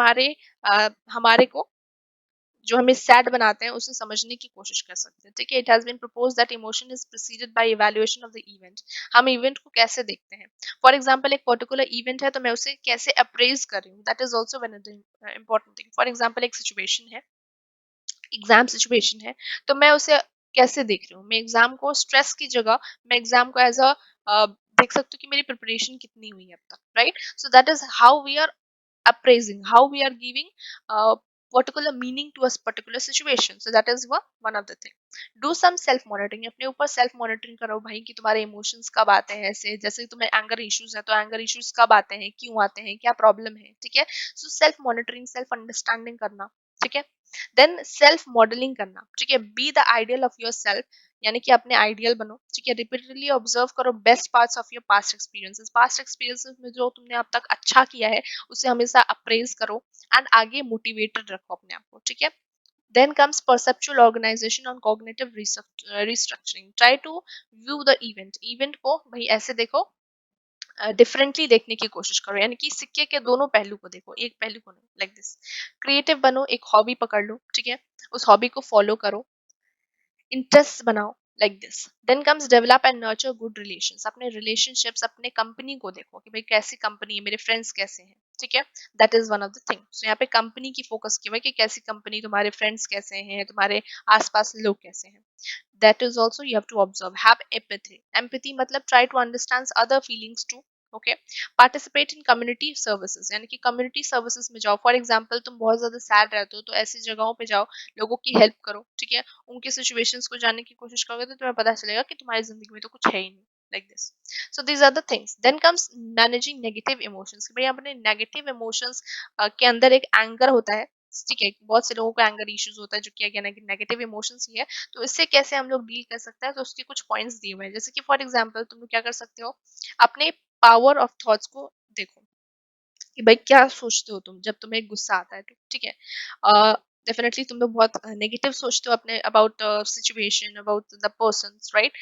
हमारे को, जो हमें सैड बनाते हैं, उसे समझने की कोशिश कर सकते हैं, ठीक है, it has been proposed that emotion is preceded by evaluation of the event, हम इवेंट को कैसे देखते हैं, फॉर एग्जांपल एक पर्टिकुलर इवेंट है तो मैं उसे कैसे अप्रेज कर रही हूँ, that is also one of the important thing, for example एक सिचुएशन है, एग्जाम सिचुएशन है, तो मैं उसे कैसे देख रही हूँ, मैं एग्जाम को स्ट्रेस की जगह मैं एग्जाम को एज अ देख सकती हूँ कि मेरी प्रिपरेशन कितनी हुई है अब तक, right, so that is how we are appraising, how we are giving particular meaning to a particular situation, so that is one of the thing. Do some self monitoring, अपने ऊपर self monitoring करो भाई कि तुम्हारे emotions कब आते हैं, ऐसे जैसे तुम्हें anger issues है तो anger issues कब आते हैं, क्यों आते हैं, क्या problem है, ठीक है, so self monitoring, self understanding करना, ठीक है, देन सेल्फ मॉडलिंग करना, ठीक है, be the ideal of your self, यानी कि अपने आइडियल बनो, ठीक है, रिपीटेडली ऑब्जर्व करो best parts of your past experiences में जो तुमने अब तक अच्छा किया है उसे हमेशा अप्रेज करो एंड आगे मोटिवेटेड रखो अपने आप को, ठीक है, then comes perceptual organization on cognitive restructuring, try to view the event को भाई ऐसे देखो, डिफरेंटली देखने की कोशिश करो, यानी कि सिक्के के दोनों पहलू को देखो, एक पहलू को नहीं, लाइक दिस, क्रिएटिव बनो, एक हॉबी पकड़ लो, ठीक है, उस हॉबी को फॉलो करो, इंटरेस्ट बनाओ, like this, then comes develop and nurture good relations, अपने रिलेशनशिप्स, अपने कंपनी को देखो कि भाई कैसी कंपनी है, मेरे फ्रेंड्स कैसे हैं, ठीक है, that is one of the thing, so यहाँ पे कंपनी की फोकस की हुआ है कि कैसी कंपनी, तुम्हारे फ्रेंड्स कैसे हैं, तुम्हारे आसपास लोग कैसे हैं, that is also you have to observe, have empathy मतलब try to understand other feelings too, okay, participate in community services, यानी कि community services में जाओ, for example तुम बहुत ज्यादा sad रहते हो तो ऐसी जगहों पे जाओ, लोगों की help करो, ठीक है, उनके situations को जानने की कोशिश करोगे तो तुम्हें पता चलेगा कि तुम्हारी जिंदगी में तो कुछ है ही नहीं, like this, so these are the things. Then comes managing negative emotions, कि भाई अपने negative emotions के अंदर एक anger होता है, ठीक है, बहुत से लोगों को एंगर इश्यूज होता है जो कि अगेन नेगेटिव इमोशंस ही है, तो इससे कैसे हम लोग डील कर सकते हैं, तो उसके कुछ पॉइंट्स दिए हुए हैं, जैसे कि फॉर एग्जांपल तुम लोग क्या कर सकते हो, अपने पावर ऑफ थॉट्स को देखो कि भाई क्या सोचते हो तुम जब तुम्हें गुस्सा आता है, तो ठीक है, डेफिनेटली तुम लोग बहुत नेगेटिव सोचते हो अपने about situation, about the persons, right,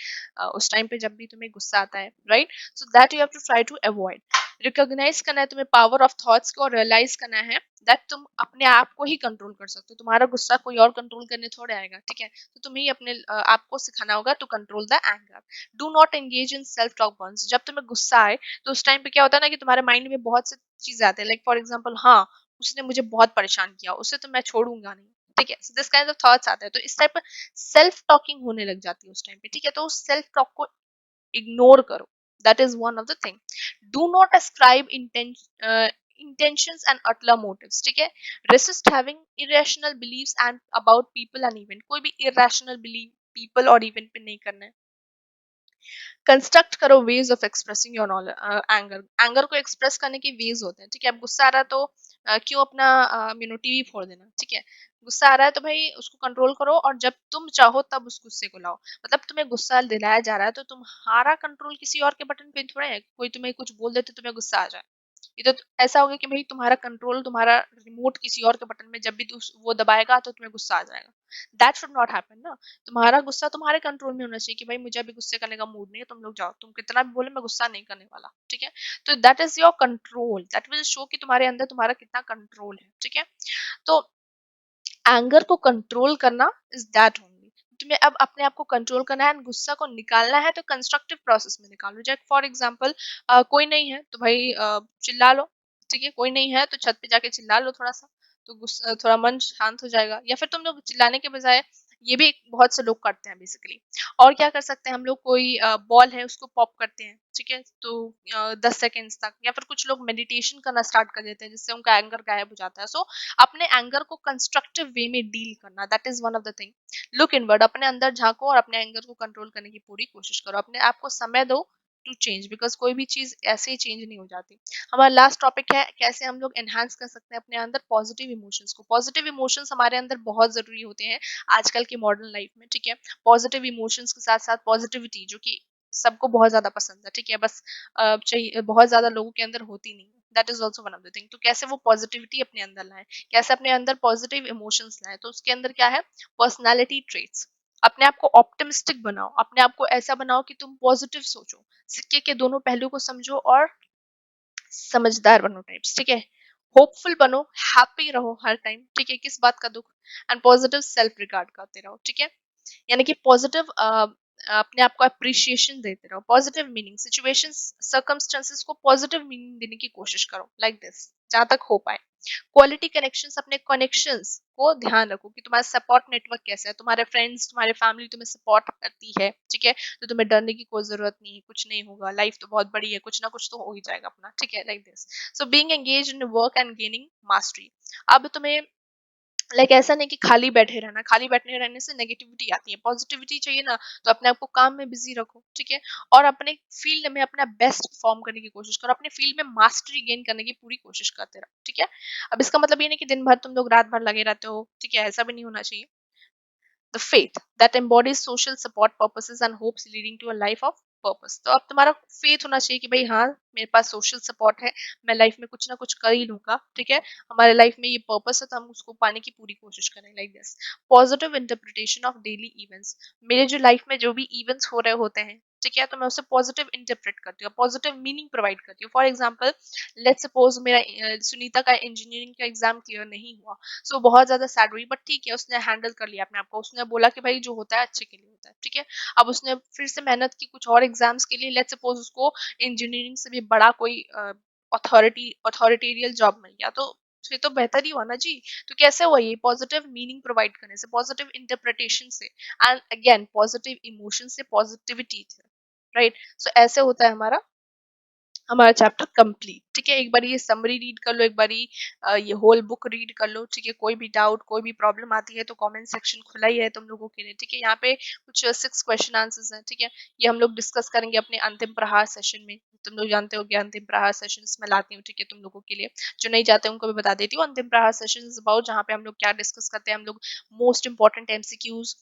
उस टाइम पे जब भी तुम्हें गुस्सा आता है, right, so that you have to try to avoid, recognize करना है तुम्हें पावर ऑफ थॉट्स को, और रियलाइज करना है दैट तुम अपने आप को ही कंट्रोल कर सकते हो, तुम्हारा गुस्सा कोई और कंट्रोल करने थोड़े आएगा, ठीक है, तो तुम्हें ही अपने आप को सिखाना होगा to control the anger, do not engage in self talk burns, जब तुम्हें गुस्सा आए तो उस टाइम पे क्या होता है ना कि तुम्हारे माइंड में बहुत से चीजें आती है, लाइक फॉर एग्जाम्पल, हाँ उसने मुझे बहुत परेशान किया, उसे तो मैं छोड़ूंगा नहीं, ठीक है, दिस काइंड ऑफ थॉट्स आते हैं, तो इस टाइप सेल्फ टॉकिंग होने लग जाती है उस टाइम पे, ठीक है, तो उस सेल्फ टॉक को इग्नोर करो, that is one of the thing, do not ascribe intentions and utter motives, ठीक है, resist having irrational beliefs and about people and event, कोई भी irrational belief people और event पे नहीं करना है, कंस्ट्रक्ट करो veg of expressing your anger, anger को एक्सप्रेस करने के वेज होते हैं, ठीक है, अब गुस्सा आ रहा है तो क्यों अपना टीवी फोड़ देना, ठीक है। गुस्सा आ रहा है तो भाई उसको कंट्रोल करो, और जब तुम चाहो तब उस गुस्से को लाओ। मतलब तुम्हें गुस्सा दिलाया जा रहा है तो तुम्हारा कंट्रोल किसी और के बटन पे थोड़ा है, कोई तुम्हें कुछ बोल दे तो तुम्हें गुस्सा आ जाए। ये तो ऐसा हो गया कि भाई तुम्हारा कंट्रोल, तुम्हारा रिमोट किसी और के बटन में, जब भी वो दबाएगा तो तुम्हें गुस्सा आ जाएगा। दैट शुड नॉट हैपन ना। तुम्हारा गुस्सा तुम्हारे कंट्रोल में होना चाहिए कि भाई मुझे अभी गुस्से करने का मूड नहीं है, तुम लोग जाओ, तुम कितना भी बोले मैं गुस्सा नहीं करने वाला, ठीक है। तो that is your control, that will show कि तुम्हारे अंदर तुम्हारा कितना कंट्रोल है, ठीक है। तो एंगर को कंट्रोल करना इज दैट ओनली। तुम्हें अब अपने आप को कंट्रोल करना है, गुस्सा को निकालना है तो कंस्ट्रक्टिव प्रोसेस में निकालो। जैसे फॉर एग्जांपल कोई नहीं है तो भाई चिल्ला लो, ठीक है। कोई नहीं है तो छत पे जाके चिल्ला लो थोड़ा सा, तो गुस्सा थोड़ा मन शांत हो जाएगा। या फिर तुम लोग चिल्लाने के बजाय, ये भी बहुत से लोग करते हैं बेसिकली। और क्या कर सकते हैं हम लोग, कोई बॉल है उसको पॉप करते हैं, ठीक है, तो 10 सेकेंड्स तक। या फिर कुछ लोग मेडिटेशन करना स्टार्ट कर देते हैं जिससे उनका एंगर गायब हो जाता है। सो अपने एंगर को कंस्ट्रक्टिव वे में डील करना, that is one of the thing. Look inward, अपने अंदर झांको और अपने एंगर को कंट्रोल करने की पूरी कोशिश करो। अपने आप को समय दो टू चेंज, बिकॉज कोई भी चीज ऐसे ही चेंज नहीं हो जाती। हमारा लास्ट टॉपिक है कैसे हम लोग एनहांस कर सकते हैं अपने अंदर पॉजिटिव इमोशंस को। पॉजिटिव इमोशंस हमारे अंदर बहुत जरूरी होते हैं आजकल की मॉडर्न लाइफ में, ठीक है। पॉजिटिव इमोशंस के साथ साथ पॉजिटिविटी, जो कि सबको बहुत ज्यादा पसंद है, ठीक है, बस चाहिए, बहुत ज्यादा लोगों के अंदर होती नहीं। That is also one of the thing. तो कैसे वो पॉजिटिविटी अपने अंदर लाए, कैसे अपने अंदर पॉजिटिव इमोशंस लाए, तो उसके अंदर क्या है, पर्सनालिटी ट्रेट्स। अपने आप को ऑप्टिमिस्टिक बनाओ, अपने आप को ऐसा बनाओ कि तुम पॉजिटिव सोचो, सिक्के के दोनों पहलू को समझो और समझदार बनो टाइप्स, ठीक है। होपफुल बनो, हैप्पी रहो हर टाइम, ठीक है, किस बात का दुख। एंड पॉजिटिव सेल्फ रिगार्ड करते रहो, ठीक है। यानी कि पॉजिटिव अपने आप को अप्रिशिएशन देते रहो। पॉजिटिव मीनिंग, सिचुएशंस सर्कमस्टेंसेस को पॉजिटिव मीनिंग देने की कोशिश करो, लाइक दिस, जहां तक हो पाए। क्वालिटी कनेक्शंस, अपने कनेक्शंस को ध्यान रखो कि तुम्हारा सपोर्ट नेटवर्क कैसा है, तुम्हारे फ्रेंड्स, तुम्हारे फैमिली तुम्हें सपोर्ट करती है, ठीक है, तो तुम्हें डरने की कोई जरूरत नहीं है, कुछ नहीं होगा, लाइफ तो बहुत बड़ी है, कुछ ना कुछ तो हो ही जाएगा अपना, ठीक है, like this. So being engage in work and gaining mastery. अब तुम्हें ऐसा नहीं कि खाली बैठे रहना, खाली बैठे रहने से नेगेटिविटी आती है। पॉजिटिविटी चाहिए ना, तो अपने आप को काम में बिजी रखो, ठीक है, और अपने फील्ड में अपना बेस्ट परफॉर्म करने की कोशिश करो, अपने फील्ड में मास्टरी गेन करने की पूरी कोशिश करते रहो, ठीक है। अब इसका मतलब ये नहीं कि दिन भर तुम लोग रात भर लगे रहते हो, ठीक है, ऐसा भी नहीं होना चाहिए। The faith that embodies social support purposes and hopes leading to a life of purpose. तो अब तुम्हारा फेथ होना चाहिए कि भाई हाँ, मेरे पास सोशल सपोर्ट है, मैं लाइफ में कुछ ना कुछ कर ही लूंगा, ठीक है। हमारे लाइफ में ये पर्पस है तो हम उसको पाने की पूरी कोशिश करें, like this. Positive interpretation of daily events, मेरे जो लाइफ में जो भी इवेंट्स हो रहे होते हैं, ठीक है, तो मैं उसे पॉजिटिव इंटरप्रेट करती हूँ, पॉजिटिव मीनिंग प्रोवाइड करती हूँ। फॉर एग्जाम्पल, लेट्स सपोज मेरा सुनीता का इंजीनियरिंग का एग्जाम क्लियर नहीं हुआ, सो बहुत ज्यादा सैड हुई, बट ठीक है, उसने हैंडल कर लिया अपने आप को, उसने बोला कि भाई जो होता है अच्छे के लिए होता है, ठीक है। अब उसने फिर से मेहनत की कुछ और एग्जाम्स के लिए, लेट्स सपोज उसको इंजीनियरिंग से भी बड़ा कोई अथॉरिटेरियल जॉब मिल गया, तो फिर तो बेहतर ही हुआ ना जी। तो कैसे हुआ, ये पॉजिटिव मीनिंग प्रोवाइड करने से, पॉजिटिव इंटरप्रिटेशन से, एंड अगेन पॉजिटिव इमोशन से, पॉजिटिविटी से, राइट। सो ऐसे होता है हमारा चैप्टर कंप्लीट, ठीक है। एक बार ये समरी रीड कर लो, एक बार ये होल बुक रीड कर लो, ठीक है। कोई भी डाउट, कोई भी प्रॉब्लम आती है तो कमेंट सेक्शन खुला ही है तुम लोगों के लिए, ठीक है। यहाँ पे कुछ 6 क्वेश्चन आंसर्स हैं, ठीक है। ये हम लोग डिस्कस करेंगे अपने अंतिम प्रहार सेशन में। तुम लोग जानते हो कि अंतिम प्रहार सेशंस में लाती हूँ, ठीक है, तुम लोगों के लिए। जो नहीं जाते उनको भी बता देती हूँ, अंतिम प्रहार सेशन अबाउट, जहाँ पे हम लोग क्या डिस्कस करते हैं, हम लोग most important MCQs,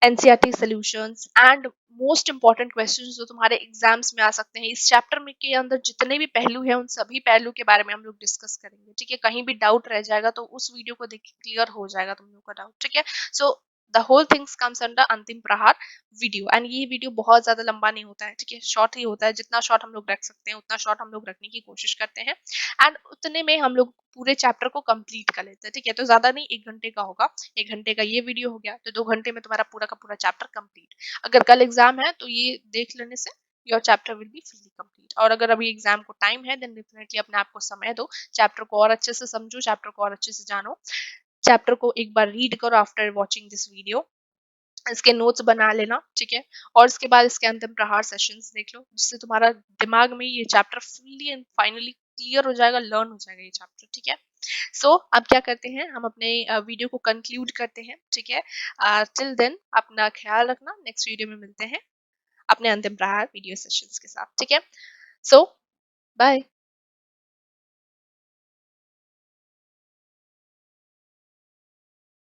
NCERT solutions and most important questions जो तुम्हारे एग्जाम्स में आ सकते हैं। इस चैप्टर में के अंदर जितने भी पहलू हैं उन सभी पहलू के बारे में हम लोग डिस्कस करेंगे, ठीक है। कहीं भी डाउट रह जाएगा तो उस वीडियो को देख के क्लियर हो जाएगा तुम लोग का डाउट, ठीक है। So the whole things comes under Antim Prahar video, and ये वीडियो बहुत ज्यादा लंबा नहीं होता है, ठीक है, शॉर्ट ही होता है। जितना शॉर्ट हम लोग रख सकते हैं उतना शॉर्ट हम लोग रखने की कोशिश करते हैं, एंड उतने में हम लोग पूरे चैप्टर को कंप्लीट कर लेते हैं, ठीक है। तो ज्यादा नहीं, 1 घंटे का होगा, 1 घंटे का ये वीडियो हो गया तो 2 घंटे में तुम्हारा पूरा का पूरा चैप्टर कंप्लीट। अगर कल एग्जाम है तो ये देख लेने से your chapter will be fully complete. और अगर अभी एग्जाम को टाइम है देन डेफिनेटली अपने आप को समय दो, चैप्टर को और अच्छे से समझो, चैप्टर को और अच्छे से जानो, चैप्टर को एक बार रीड करो आफ्टर वॉचिंग दिस वीडियो, इसके नोट्स बना लेना, ठीक है। और इसके बाद इसके अंतिम प्रहार सेशंस देख लो, जिससे तुम्हारा दिमाग में ये chapter fully and finally clear हो जाएगा, लर्न हो जाएगा ये चैप्टर, ठीक है। सो अब क्या करते हैं, हम अपने वीडियो को कंक्लूड करते हैं, ठीक है। टिल देन अपना ख्याल रखना, नेक्स्ट वीडियो में मिलते हैं अपने अंतिम प्रहार वीडियो सेशंस के साथ, ठीक है। सो बाय।